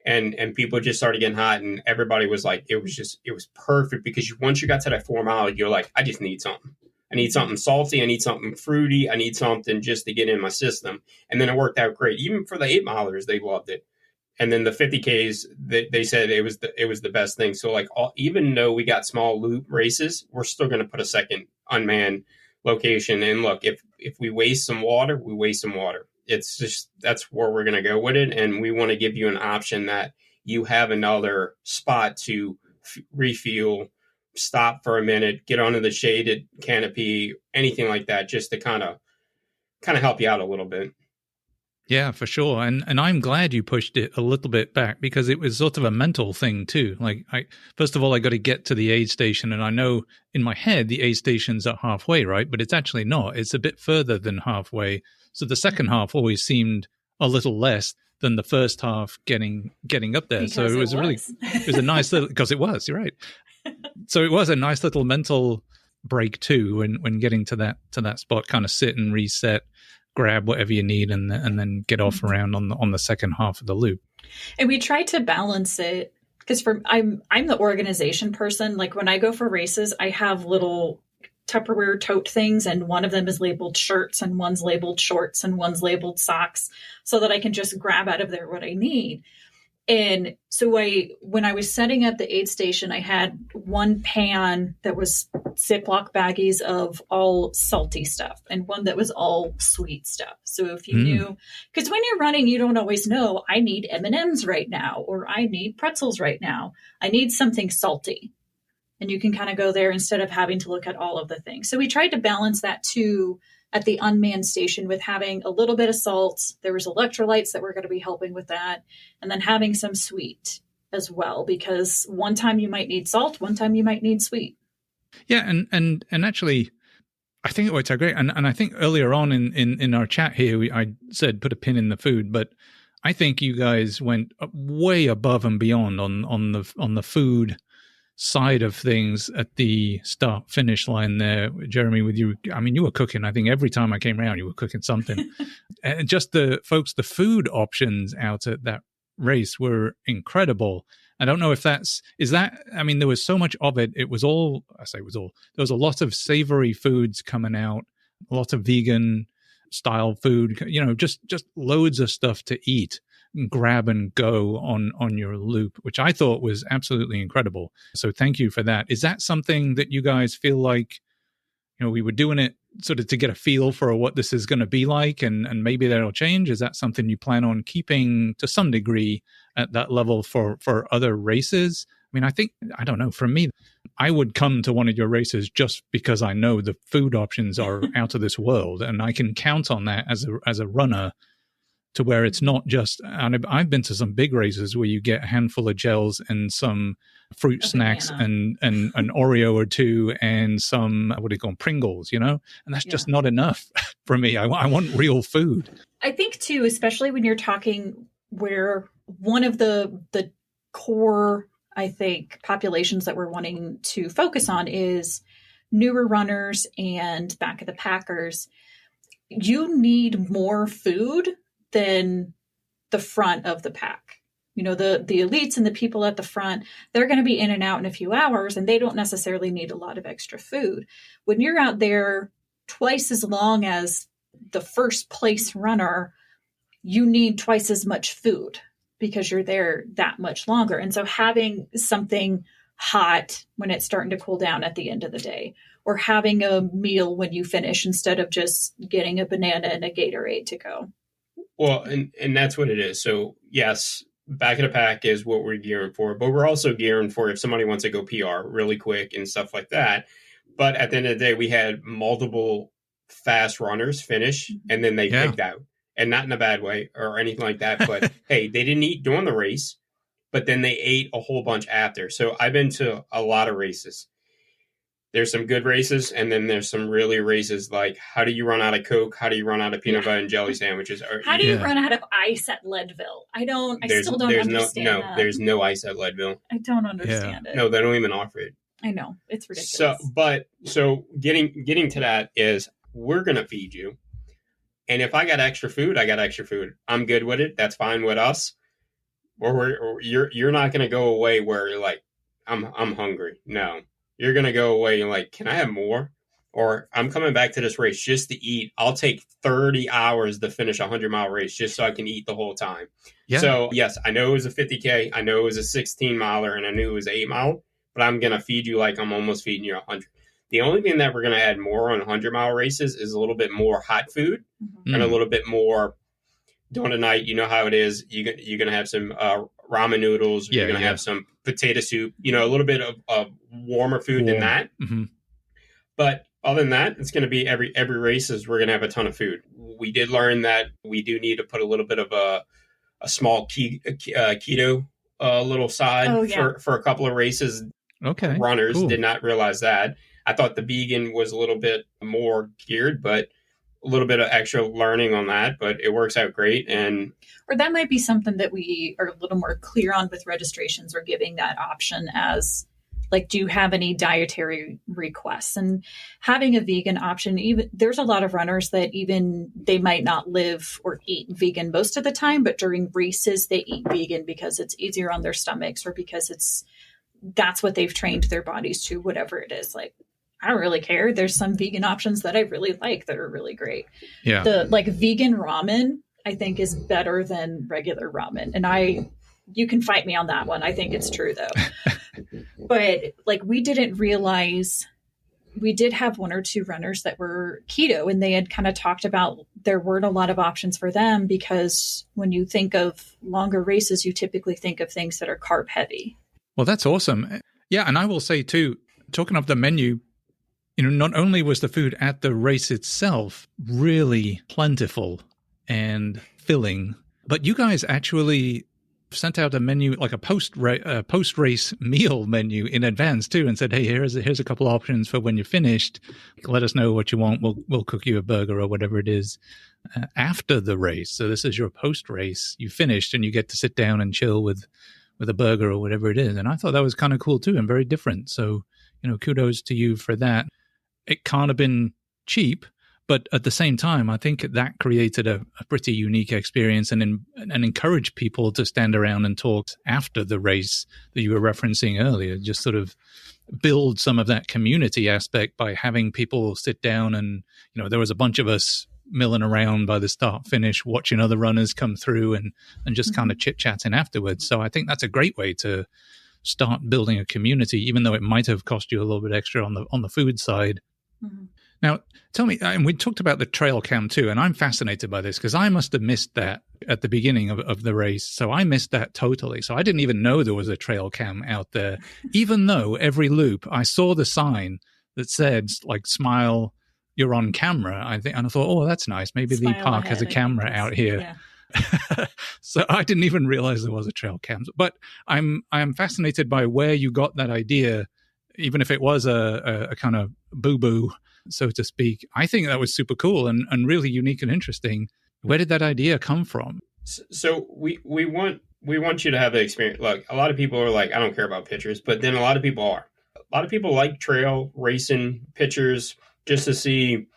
and people just started getting hot, and everybody was like, it was perfect because once you got to that 4 mile, you're like, I just need something. I need something salty. I need something fruity. I need something just to get in my system. And then it worked out great. Even for the 8-milers, they loved it. And then the 50Ks, they said it was the best thing. So like even though we got small loop races, we're still going to put a second unmanned location. And look, if we waste some water, we waste some water. It's just that's where we're going to go with it. And we want to give you an option that you have another spot to refuel, stop for a minute, get onto the shaded canopy, anything like that, just to kind of help you out a little bit. Yeah, for sure. And I'm glad you pushed it a little bit back because it was sort of a mental thing too. Like first of all, I got to get to the aid station, and I know in my head the aid station's at halfway, right? But it's actually not. It's a bit further than halfway. So the second half always seemed a little less than the first half getting up there. Because so it was a nice little, because it was, you're right. So it was a nice little mental break too when getting to that spot, kind of sit and reset, grab whatever you need, and then get off around on the second half of the loop. And we tried to balance it because I'm the organization person. Like when I go for races, I have little Tupperware tote things, and one of them is labeled shirts, and one's labeled shorts, and one's labeled socks, so that I can just grab out of there what I need. And so when I was setting up the aid station, I had one pan that was Ziploc baggies of all salty stuff and one that was all sweet stuff. So if you knew, because when you're running, you don't always know, I need M&Ms right now, or I need pretzels right now. I need something salty. And you can kind of go there instead of having to look at all of the things. So we tried to balance that too at the unmanned station with having a little bit of salt. There was electrolytes that were going to be helping with that. And then having some sweet as well, because one time you might need salt, one time you might need sweet. Yeah. And actually, I think it worked out great. And I think earlier on in our chat here, I said, put a pin in the food, but I think you guys went way above and beyond on the food side of things at the start finish line there. Jeremy, with you, I mean, you were cooking. I think every time I came around, you were cooking something. And just the food options out at that race were incredible. I don't know if I mean, there was so much of it. There was a lot of savory foods coming out, a lot of vegan style food, just loads of stuff to eat, grab and go on your loop, which I thought was absolutely incredible. So thank you for that. Is that something that you guys feel like, we were doing it sort of to get a feel for what this is going to be like, and maybe that'll change. Is that something you plan on keeping to some degree at that level for other races? I mean, I don't know, for me, I would come to one of your races just because I know the food options are out of this world, and I can count on that as a runner, to where it's not just, and I've been to some big races where you get a handful of gels and some fruit snacks and an Oreo or two and some, what do you call them, Pringles, and that's just not enough for me. I want real food. I think too, especially when you're talking where one of the core, I think, populations that we're wanting to focus on is newer runners and back of the packers. You need more food than the front of the pack. The elites and the people at the front, they're going to be in and out in a few hours, and they don't necessarily need a lot of extra food. When you're out there twice as long as the first place runner, you need twice as much food because you're there that much longer. And so having something hot when it's starting to cool down at the end of the day, or having a meal when you finish instead of just getting a banana and a Gatorade to go. Well, and that's what it is. So yes, back of the pack is what we're gearing for, but we're also gearing for if somebody wants to go PR really quick and stuff like that. But at the end of the day, we had multiple fast runners finish, and then they picked out, and not in a bad way or anything like that. But hey, they didn't eat during the race, but then they ate a whole bunch after. So I've been to a lot of races. There's some good races, and then there's some really races like, how do you run out of Coke? How do you run out of peanut butter and jelly sandwiches? How do you run out of ice at Leadville? I still don't understand that. There's no ice at Leadville. I don't understand it. No, they don't even offer it. I know. It's ridiculous. So getting to that is, we're going to feed you. And if I got extra food, I got extra food. I'm good with it. That's fine with us. Or you're not going to go away where you're like, I'm hungry. No. You're going to go away and like, can I have more? Or I'm coming back to this race just to eat. I'll take 30 hours to finish a 100-mile race just so I can eat the whole time. Yeah. So, yes, I know it was a 50K. I know it was a 16-miler, and I knew it was 8-mile. But I'm going to feed you like I'm almost feeding you 100. The only thing that we're going to add more on 100-mile races is a little bit more hot food and a little bit more during the night. You know how it is. You're going to have some ramen noodles. You're going to have some potato soup, a little bit of warmer food than that. Mm-hmm. But other than that, it's going to be every race is we're going to have a ton of food. We did learn that we do need to put a little bit of a small keto little side for a couple of races. Okay. Runners did not realize that. I thought the vegan was a little bit more geared, but a little bit of extra learning on that, but it works out great. Or that might be something that we are a little more clear on with registrations, or giving that option as like, do you have any dietary requests? And having a vegan option, even there's a lot of runners that even they might not live or eat vegan most of the time, but during races they eat vegan because it's easier on their stomachs, or because that's what they've trained their bodies to, whatever it is. Like, I don't really care. There's some vegan options that I really like that are really great. Yeah. The vegan ramen, I think, is better than regular ramen. And you can fight me on that one. I think it's true though. But we didn't realize, we did have one or two runners that were keto, and they had kind of talked about there weren't a lot of options for them, because when you think of longer races, you typically think of things that are carb heavy. Well, that's awesome. Yeah. And I will say too, talking of the menu, not only was the food at the race itself really plentiful and filling, but you guys actually sent out a menu, like a post-race meal menu in advance too, and said, hey, here's a couple options for when you're finished. Let us know what you want. We'll cook you a burger or whatever it is after the race. So this is your post-race. You finished and you get to sit down and chill with a burger or whatever it is. And I thought that was kind of cool too, and very different. So, kudos to you for that. It can't have been cheap, but at the same time, I think that created a pretty unique experience and encouraged people to stand around and talk after the race that you were referencing earlier. Just sort of build some of that community aspect by having people sit down, and there was a bunch of us milling around by the start finish, watching other runners come through and just kind of chit chatting afterwards. So I think that's a great way to start building a community, even though it might have cost you a little bit extra on the food side. Mm-hmm. Now, tell me, and we talked about the trail cam too, and I'm fascinated by this because I must have missed that at the beginning of the race. So I missed that totally. So I didn't even know there was a trail cam out there, even though every loop I saw the sign that said, like, smile, you're on camera, I think. And I thought, oh, that's nice. Maybe Smile the park ahead, has a camera out here. Yeah. So I didn't even realize there was a trail cam. But I'm fascinated by where you got that idea, even if it was a kind of boo-boo, so to speak. I think that was super cool and really unique and interesting. Where did that idea come from? So we want you to have the experience. Look, a lot of people are like, I don't care about pictures, but then a lot of people are. A lot of people like trail racing pictures just to see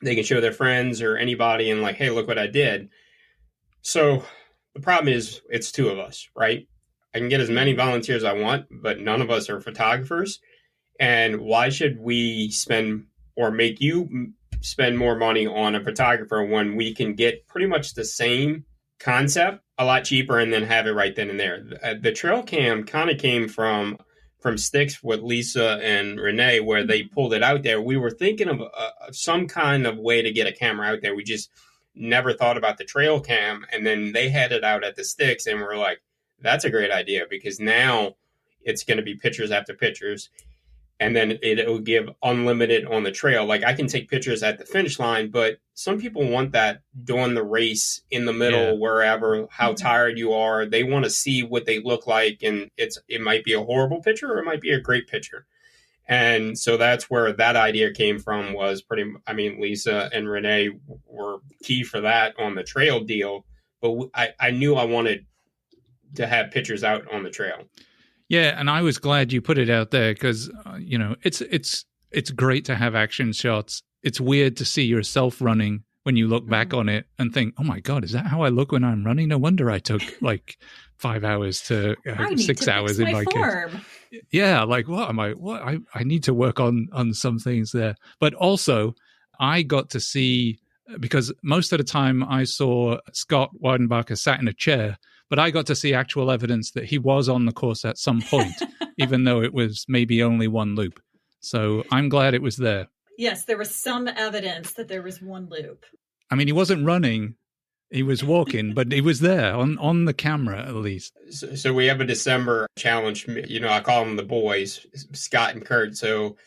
they can show their friends or anybody and like, hey, look what I did. So the problem is it's two of us, right? I can get as many volunteers as I want, but none of us are photographers. And why should we spend or make you spend more money on a photographer when we can get pretty much the same concept a lot cheaper and then have it right then and there? The trail cam kind of came from Sticks with Lisa and Renee, where they pulled it out there. We were thinking of some kind of way to get a camera out there. We just never thought about the trail cam. And then they had it out at the Sticks and we're like, that's a great idea, because now it's going to be pictures after pictures. And then it'll give unlimited on the trail. Like, I can take pictures at the finish line, but some people want that during the race, in the middle, wherever, how tired you are. They want to see what they look like. And it might be a horrible picture or it might be a great picture. And so that's where that idea came from. Lisa and Renee were key for that on the trail deal. But I knew I wanted to have pictures out on the trail. Yeah, and I was glad you put it out there because, it's great to have action shots. It's weird to see yourself running when you look back on it and think, oh my God, is that how I look when I'm running? No wonder I took like 5 hours to 6 hours in my form. case. Yeah, like what am I? What I need to work on some things there. But also, I got to see, because most of the time I saw Scott Weidenbacher sat in a chair, but I got to see actual evidence that he was on the course at some point, even though it was maybe only one loop. So I'm glad it was there. Yes, there was some evidence that there was one loop. I mean, he wasn't running, he was walking, but he was there on the camera at least. So we have a December challenge. I call them the boys, Scott and Kurt. So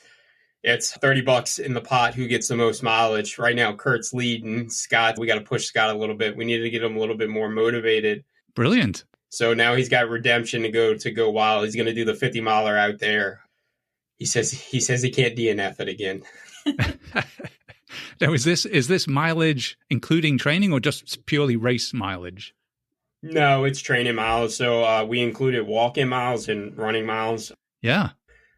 it's $30 in the pot. Who gets the most mileage? Right now, Kurt's leading. Scott, we got to push Scott a little bit. We need to get him a little bit more motivated. Brilliant. So now he's got redemption to go wild. He's going to do the 50-miler out there. He says he can't DNF it again. Now, is this mileage including training or just purely race mileage? No, it's training miles. So we included walk-in miles and running miles. Yeah.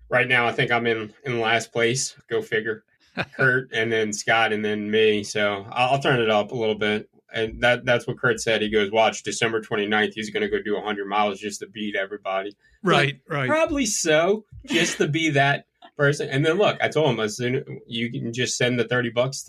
Right now, I think I'm in last place. Go figure. Kurt and then Scott and then me. So I'll turn it up a little bit. And that's what Kurt said. He goes, watch, December 29th, he's going to go do 100 miles just to beat everybody. Right. Probably so, just to be that person. And then look, I told him, as soon you can just send the $30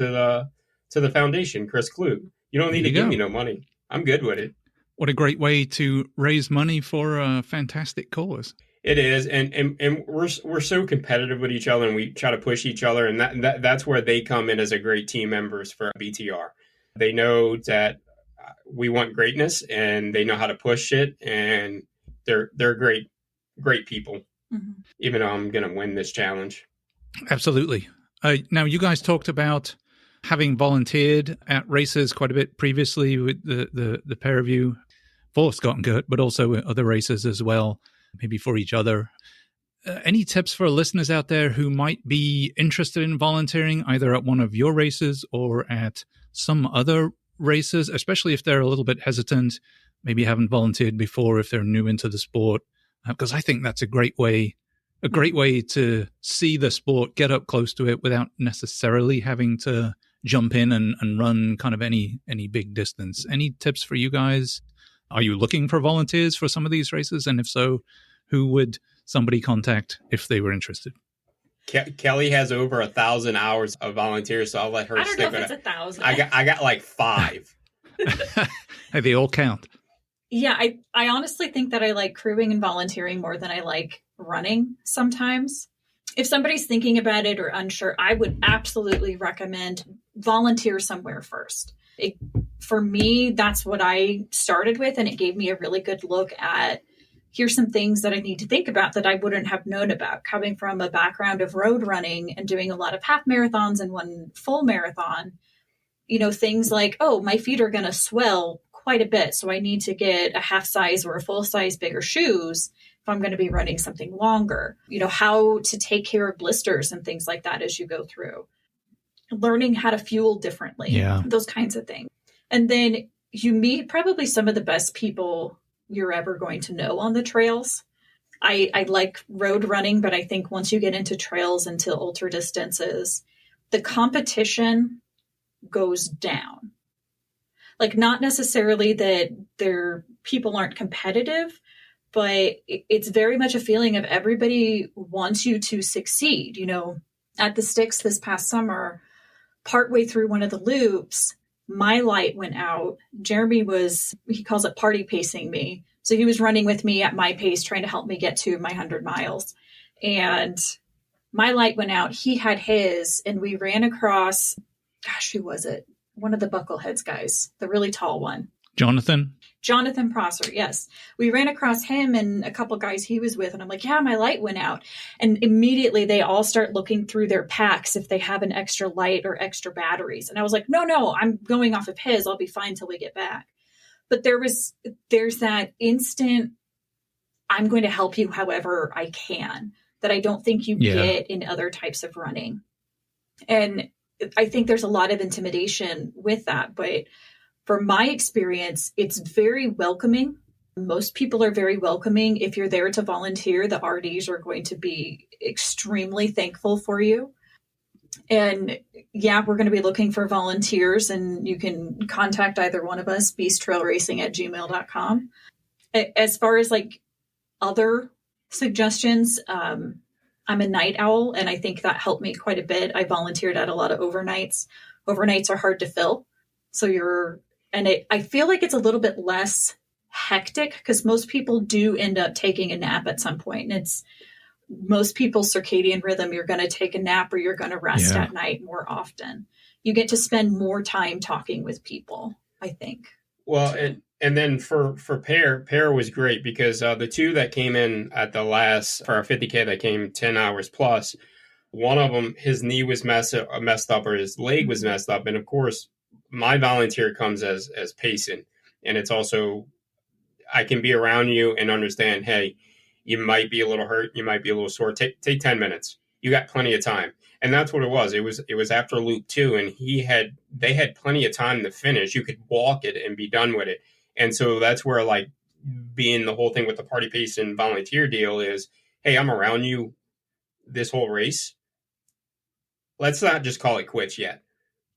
to the foundation, Chris Klug. You don't need to give me no money. I'm good with it. What a great way to raise money for a fantastic cause. It is, and we're so competitive with each other, and we try to push each other, and that's where they come in as a great team members for BTR. They know that we want greatness, and they know how to push it, and they're great people. Mm-hmm. Even though I'm going to win this challenge. Absolutely. Now, you guys talked about having volunteered at races quite a bit previously with the pair of you, for Scott and Kurt, but also other races as well, maybe for each other. Any tips for listeners out there who might be interested in volunteering either at one of your races or at some other races, especially if they're a little bit hesitant, maybe haven't volunteered before if they're new into the sport? Because I think that's a great way to see the sport, get up close to it without necessarily having to jump in and run kind of any big distance. Any tips for you guys? Are you looking for volunteers for some of these races? And if so, who would somebody contact if they were interested? Kelly has over 1,000 hours of volunteers, so I'll let her stick with it. I don't know if it's 1,000. I got like 5. Hey, they all count. Yeah, I honestly think that I like crewing and volunteering more than I like running sometimes. if somebody's thinking about it or unsure, I would absolutely recommend volunteer somewhere first. For me, that's what I started with, and it gave me a really good look at, here's some things that I need to think about that I wouldn't have known about, coming from a background of road running and doing a lot of half marathons and one full marathon. Things like, oh, my feet are going to swell quite a bit, so I need to get a half size or a full size bigger shoes if I'm going to be running something longer. How to take care of blisters and things like that as you go through. Learning how to fuel differently, those kinds of things. And then you meet probably some of the best people you're ever going to know on the trails. I like road running, but I think once you get into trails, into ultra distances, the competition goes down. Like, not necessarily that people aren't competitive, but it's very much a feeling of everybody wants you to succeed. At the Sticks this past summer, partway through one of the loops, my light went out. Jeremy he calls it party pacing me. So he was running with me at my pace, trying to help me get to my 100 miles. And my light went out. He had his, and we ran across, who was it? One of the Buckleheads guys, the really tall one. Jonathan Prosser, yes. We ran across him and a couple guys he was with, and I'm like, yeah, my light went out. And immediately they all start looking through their packs if they have an extra light or extra batteries. And I was like, no, I'm going off of his. I'll be fine till we get back. But there's that instant, I'm going to help you however I can, that I don't think you get in other types of running. And I think there's a lot of intimidation with that, but from my experience, it's very welcoming. Most people are very welcoming. If you're there to volunteer, the RDs are going to be extremely thankful for you. And we're going to be looking for volunteers, and you can contact either one of us, beasttrailracing@gmail.com. As far as like other suggestions, I'm a night owl, and I think that helped me quite a bit. I volunteered at a lot of overnights. Overnights are hard to fill. I feel like it's a little bit less hectic because most people do end up taking a nap at some point. And it's most people's circadian rhythm. You're going to take a nap or you're going to rest at night more often. You get to spend more time talking with people, I think. Well, and then for Pear was great because the two that came in at the last, for our 50K that came 10 hours plus, one of them, his knee was messed up or his leg was messed up. And of course, my volunteer comes as pacing, and it's also, I can be around you and understand, hey, you might be a little hurt, you might be a little sore. Take 10 minutes. You got plenty of time. And that's what it was. It was after loop 2, and they had plenty of time to finish. You could walk it and be done with it. And so that's where, like, being the whole thing with the party pace and volunteer deal is, hey, I'm around you this whole race. Let's not just call it quits yet.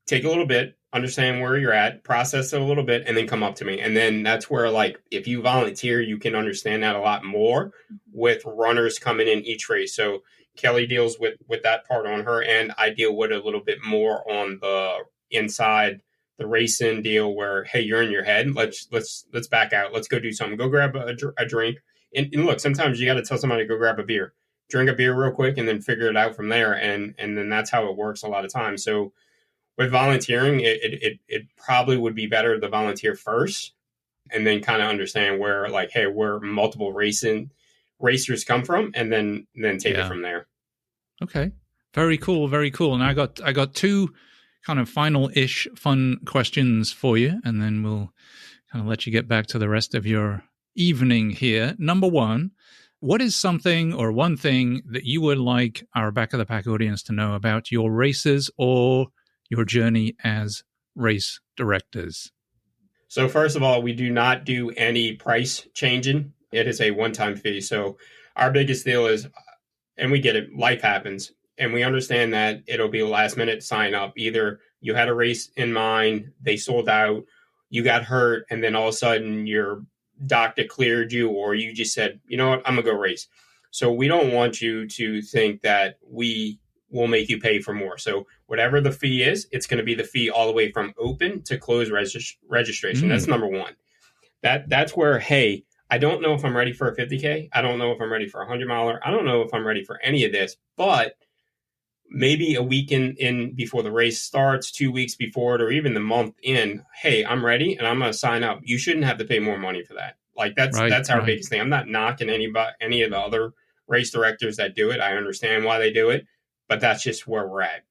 Take a little bit, understand where you're at, process it a little bit, and then come up to me. And then that's where, like, if you volunteer, you can understand that a lot more with runners coming in each race. So Kelly deals with that part on her end. I deal with it a little bit more on the inside, the racing deal where, hey, you're in your head. Let's back out. Let's go do something. Go grab a drink. And look, sometimes you got to tell somebody to go grab a beer. Drink a beer real quick and then figure it out from there. And then that's how it works a lot of times. So with volunteering, it probably would be better to volunteer first and then kind of understand where, like, hey, where multiple racers come from, and then take it from there. Okay. Very cool. Very cool. And I got two kind of final-ish fun questions for you, and then we'll kind of let you get back to the rest of your evening here. Number one, what is something or one thing that you would like our Back of the Pack audience to know about your races or your journey as race directors? So first of all, we do not do any price changing. It is a one-time fee. So our biggest deal is, and we get it, life happens. And we understand that it'll be a last minute sign up. Either you had a race in mind, they sold out, you got hurt, and then all of a sudden your doctor cleared you, or you just said, you know what, I'm going to go race. So we don't want you to think that we will make you pay for more. So whatever the fee is, it's going to be the fee all the way from open to close registration. That's number one. That's where, hey, I don't know if I'm ready for a 50K. I don't know if I'm ready for a 100-miler. I don't know if I'm ready for any of this, but maybe a week in before the race starts, 2 weeks before it, or even the month in, hey, I'm ready and I'm going to sign up. You shouldn't have to pay more money for that. Like that's our biggest thing. I'm not knocking any of the other race directors that do it. I understand why they do it, but that's just where we're at.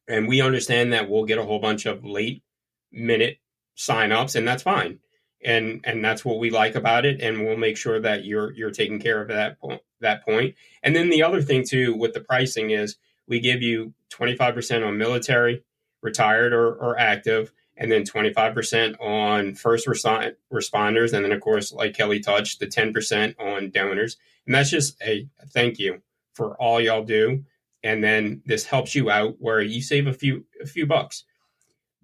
And we understand that we'll get a whole bunch of late minute signups, and that's fine. And that's what we like about it. And we'll make sure that you're taking care of that point. And then the other thing too, with the pricing is we give you 25% on military, retired or active, and then 25% on first responders. And then of course, like Kelly touched, the 10% on donors. And that's just a thank you for all y'all do. And then this helps you out where you save a few bucks.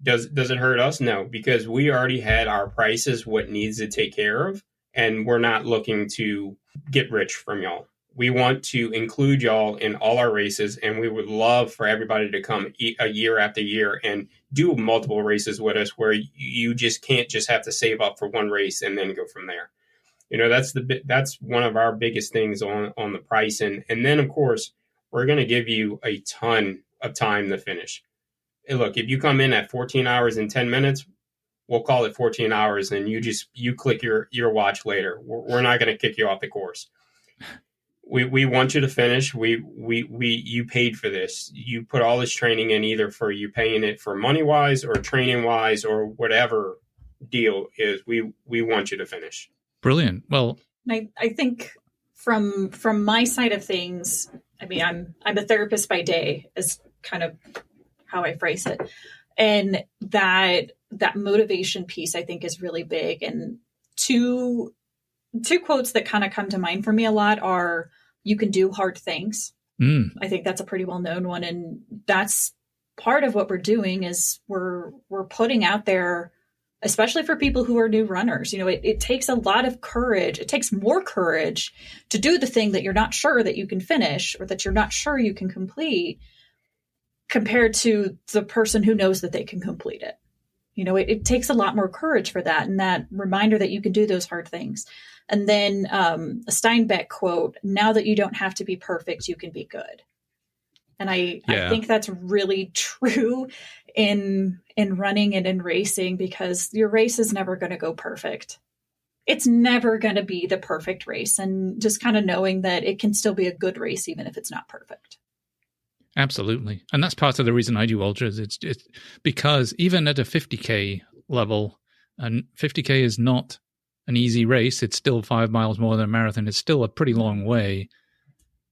Does it hurt us? No, because we already had our prices, what needs to take care of, and we're not looking to get rich from y'all. We want to include y'all in all our races, and we would love for everybody to come a year after year and do multiple races with us where you just can't just have to save up for one race and then go from there. You know, that's one of our biggest things on the price. And then, of course, we're going to give you a ton of time to finish. Hey, look, if you come in at 14 hours and 10 minutes, we'll call it 14 hours and you click your watch later. We're not going to kick you off the course. We want you to finish. You paid for this. You put all this training in, either for you paying it for money wise or training wise or whatever deal is. We want you to finish. Brilliant. Well, I think from my side of things, I mean, I'm a therapist by day is kind of how I phrase it. And that motivation piece, I think, is really big. And two quotes that kind of come to mind for me a lot are, you can do hard things. I think that's a pretty well-known one. And that's part of what we're doing is we're putting out there, especially for people who are new runners. You know, it takes a lot of courage. It takes more courage to do the thing that you're not sure that you can finish or that you're not sure you can complete compared to the person who knows that they can complete it. You know, it takes a lot more courage for that. And that reminder that you can do those hard things. And then a Steinbeck quote, now that you don't have to be perfect, you can be good. And I think that's really true in running and in racing, because your race is never going to go perfect. It's never going to be the perfect race. And just kind of knowing that it can still be a good race, even if it's not perfect. Absolutely. And that's part of the reason I do ultras. It's because even at a 50K level, and 50K is not an easy race. It's still 5 miles more than a marathon. It's still a pretty long way.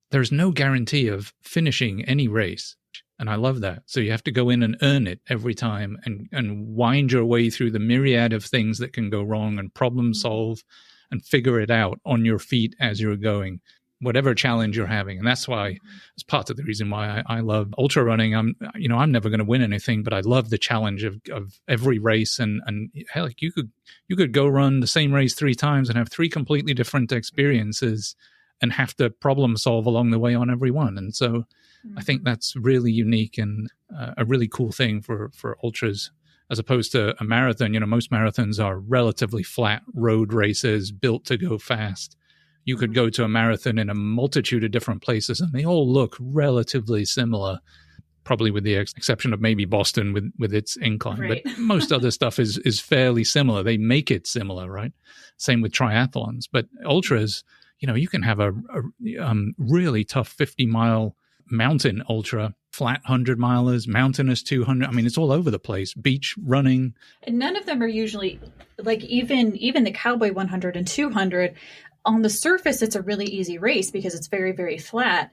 There's no guarantee of finishing any race. And I love that. So you have to go in and earn it every time and wind your way through the myriad of things that can go wrong and problem solve and figure it out on your feet as you're going, whatever challenge you're having. And that's why it's part of the reason why I love ultra running. I'm never going to win anything, but I love the challenge of every race. And hell, you could go run the same race 3 times and have 3 completely different experiences and have to problem solve along the way on every one. And so I think that's really unique and a really cool thing for ultras, as opposed to a marathon. You know, most marathons are relatively flat road races built to go fast. You could go to a marathon in a multitude of different places and they all look relatively similar, probably with the exception of maybe Boston with its incline. Right. But most other stuff is fairly similar. They make it similar, right? Same with triathlons. But ultras, you know, you can have a really tough 50-mile mountain ultra, flat 100-milers, mountainous 200. I mean, it's all over the place. Beach running. And none of them are usually, like even the Cowboy 100 and 200, on the surface, it's a really easy race because it's very, very flat.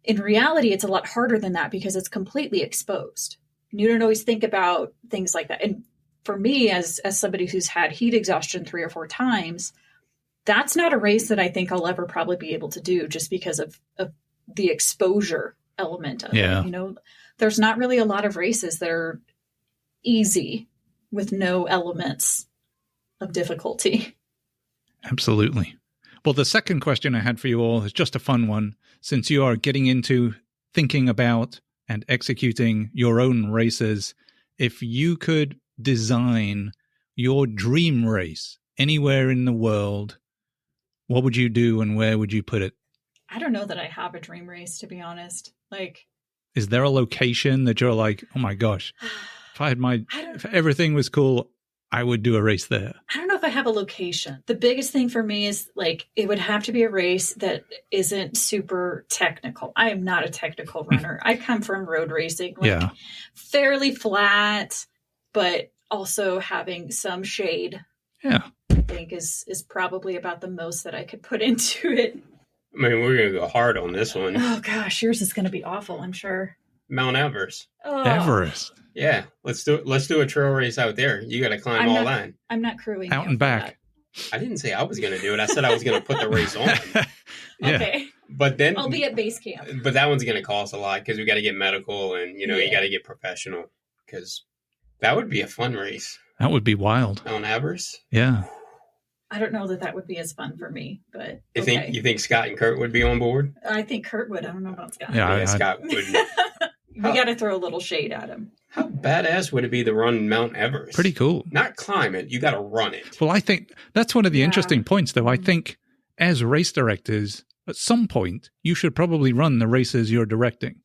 In reality, it's a lot harder than that because it's completely exposed. You don't always think about things like that. And for me, as somebody who's had heat exhaustion 3 or 4 times, that's not a race that I think I'll ever probably be able to do just because of the exposure element of it. You know, there's not really a lot of races that are easy with no elements of difficulty. Absolutely. Well, the second question I had for you all is just a fun one. Since you are getting into thinking about and executing your own races, if you could design your dream race anywhere in the world, what would you do and where would you put it? I don't know that I have a dream race, to be honest. Like, is there a location that you're like, oh my gosh, if everything was cool, I would do a race there? I don't know if I have a location. The biggest thing for me is like, it would have to be a race that isn't super technical. I am not a technical runner. I come from road racing, like fairly flat, but also having some shade. Yeah. I think is probably about the most that I could put into it. I mean, we're going to go hard on this one. Oh gosh, yours is going to be awful, I'm sure. Mount Everest. Oh. Everest. Yeah, let's do a trail race out there. You got to climb all that. I'm not crewing out and back. I didn't say I was going to do it. I said I was going to put the race on. Okay. But then I'll be at base camp. But that one's going to cost a lot because we got to get medical and you got to get professional because that would be a fun race. That would be wild. Mount Everest. Yeah. I don't know that would be as fun for me, but you think Scott and Kurt would be on board? I think Kurt would. I don't know about Scott. Yeah, Scott would. We got to throw a little shade at him. How badass would it be to run Mount Everest? Pretty cool. Not climb it. You got to run it. Well, I think that's one of the interesting points, though. I think as race directors, at some point, you should probably run the races you're directing,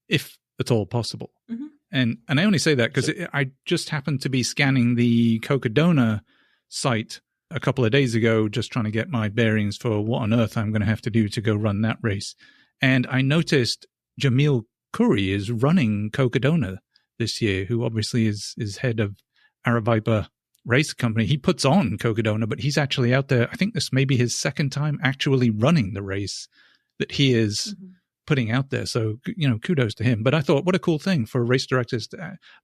if at all possible. Mm-hmm. And I only say that because I just happened to be scanning the Cocodona site a couple of days ago, just trying to get my bearings for what on earth I'm going to have to do to go run that race. And I noticed Jamil Khoury is running Cocodona this year, who obviously is head of Aravaipa Race Company. He puts on Cocodona, but he's actually out there. I think this may be his second time actually running the race that he is putting out there. So, kudos to him. But I thought, what a cool thing for race directors.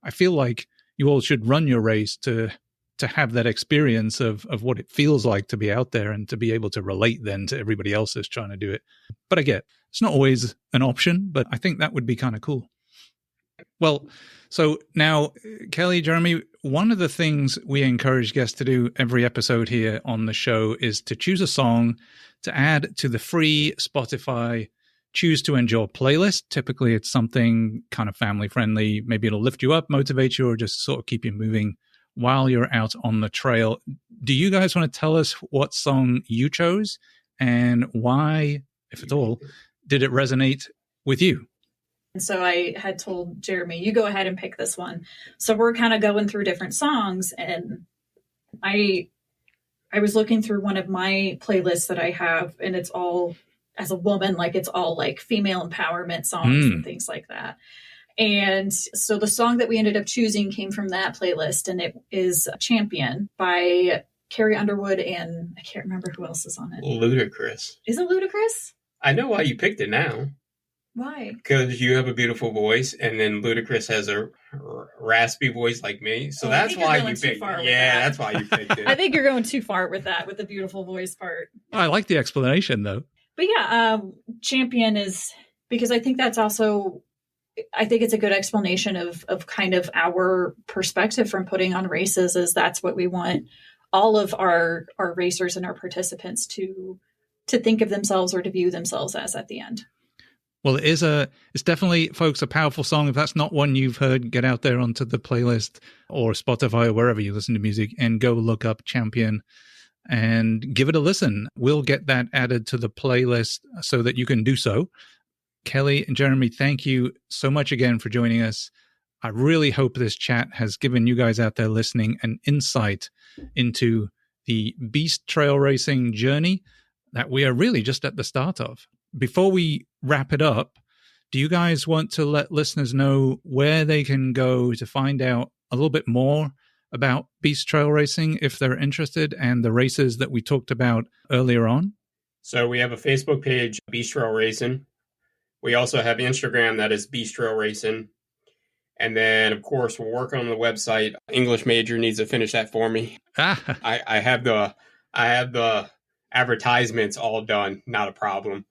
I feel like you all should run your race to have that experience of what it feels like to be out there and to be able to relate then to everybody else that's trying to do it. But I get it's not always an option, but I think that would be kind of cool. Well, so now, Kelli, Jeremy, one of the things we encourage guests to do every episode here on the show is to choose a song to add to the free Spotify Choose to Endure playlist. Typically, it's something kind of family friendly. Maybe it'll lift you up, motivate you, or just sort of keep you moving while you're out on the trail. Do you guys want to tell us what song you chose and why, if at all, did it resonate with you? And so I had told Jeremy, you go ahead and pick this one. So we're kind of going through different songs, and I was looking through one of my playlists that I have, and it's all, as a woman, like it's all like female empowerment songs and things like that. And so the song that we ended up choosing came from that playlist, and it is Champion by Carrie Underwood, and I can't remember who else is on it. Ludacris. Is it Ludacris? I know why you picked it now. Why? Because you have a beautiful voice, and then Ludacris has a raspy voice like me. So that's why you picked it. Yeah, that's why you picked it. I think you're going too far with that, with the beautiful voice part. I like the explanation, though. But yeah, Champion is, because I think that's also, I think it's a good explanation of kind of our perspective from putting on races, is that's what we want all of our racers and our participants to think of themselves or to view themselves as at the end. Well, it's definitely, folks, a powerful song. If that's not one you've heard, get out there onto the playlist or Spotify or wherever you listen to music and go look up Champion and give it a listen. We'll get that added to the playlist so that you can do so. Kelli and Jeremy, thank you so much again for joining us. I really hope this chat has given you guys out there listening an insight into the beast trail racing journey that we are really just at the start of. Before we wrap it up, do you guys want to let listeners know where they can go to find out a little bit more about beast trail racing if they're interested, and the races that we talked about earlier on? So we have a Facebook page, Beast Trail Racing. We also have Instagram, that is Beast Trail Racing. And then, of course, we're working on the website. English major needs to finish that for me. I have the advertisements all done, not a problem.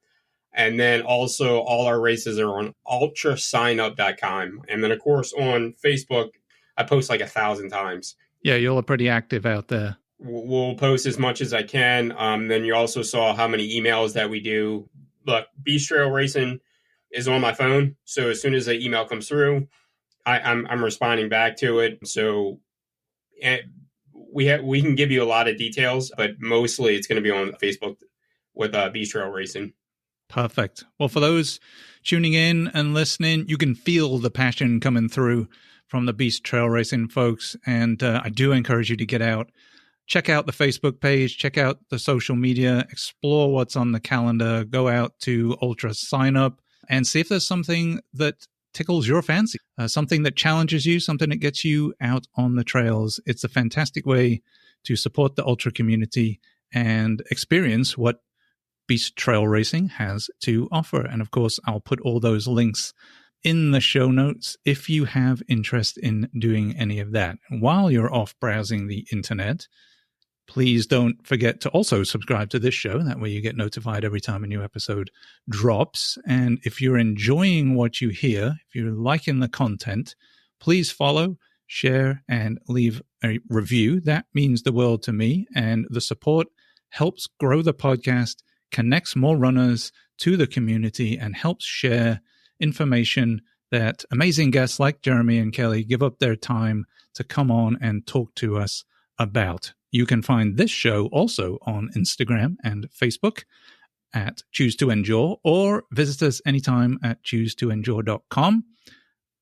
And then also all our races are on ultrasignup.com. And then, of course, on Facebook, I post like 1,000 times. Yeah, you're pretty active out there. We'll post as much as I can. Then you also saw how many emails that we do. Look, Beast Trail Racing is on my phone. So as soon as the email comes through, I'm responding back to it. So we can give you a lot of details, but mostly it's going to be on Facebook with beach trail racing. Perfect. Well, for those tuning in and listening, you can feel the passion coming through from the beach trail racing folks. And I do encourage you to get out, check out the Facebook page, check out the social media, explore what's on the calendar, go out to Ultra sign up and see if there's something that tickles your fancy, something that challenges you, something that gets you out on the trails. It's a fantastic way to support the Ultra community and experience what beach trail racing has to offer. And of course, I'll put all those links in the show notes if you have interest in doing any of that. While you're off browsing the internet, please don't forget to also subscribe to this show. That way you get notified every time a new episode drops. And if you're enjoying what you hear, if you're liking the content, please follow, share, and leave a review. That means the world to me. And the support helps grow the podcast, connects more runners to the community, and helps share information that amazing guests like Jeremy and Kelli give up their time to come on and talk to us about. You can find this show also on Instagram and Facebook at Choose to Endure, or visit us anytime at choosetoendure.com.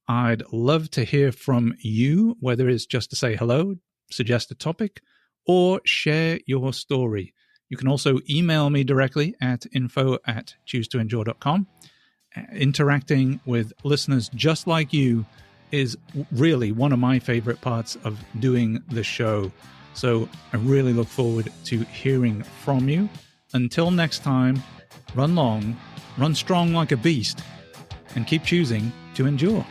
I'd love to hear from you, whether it's just to say hello, suggest a topic, or share your story. You can also email me directly at info@choosetoendure.com. Interacting with listeners just like you is really one of my favorite parts of doing the show. So I really look forward to hearing from you. Until next time, run long, run strong like a beast, and keep choosing to endure.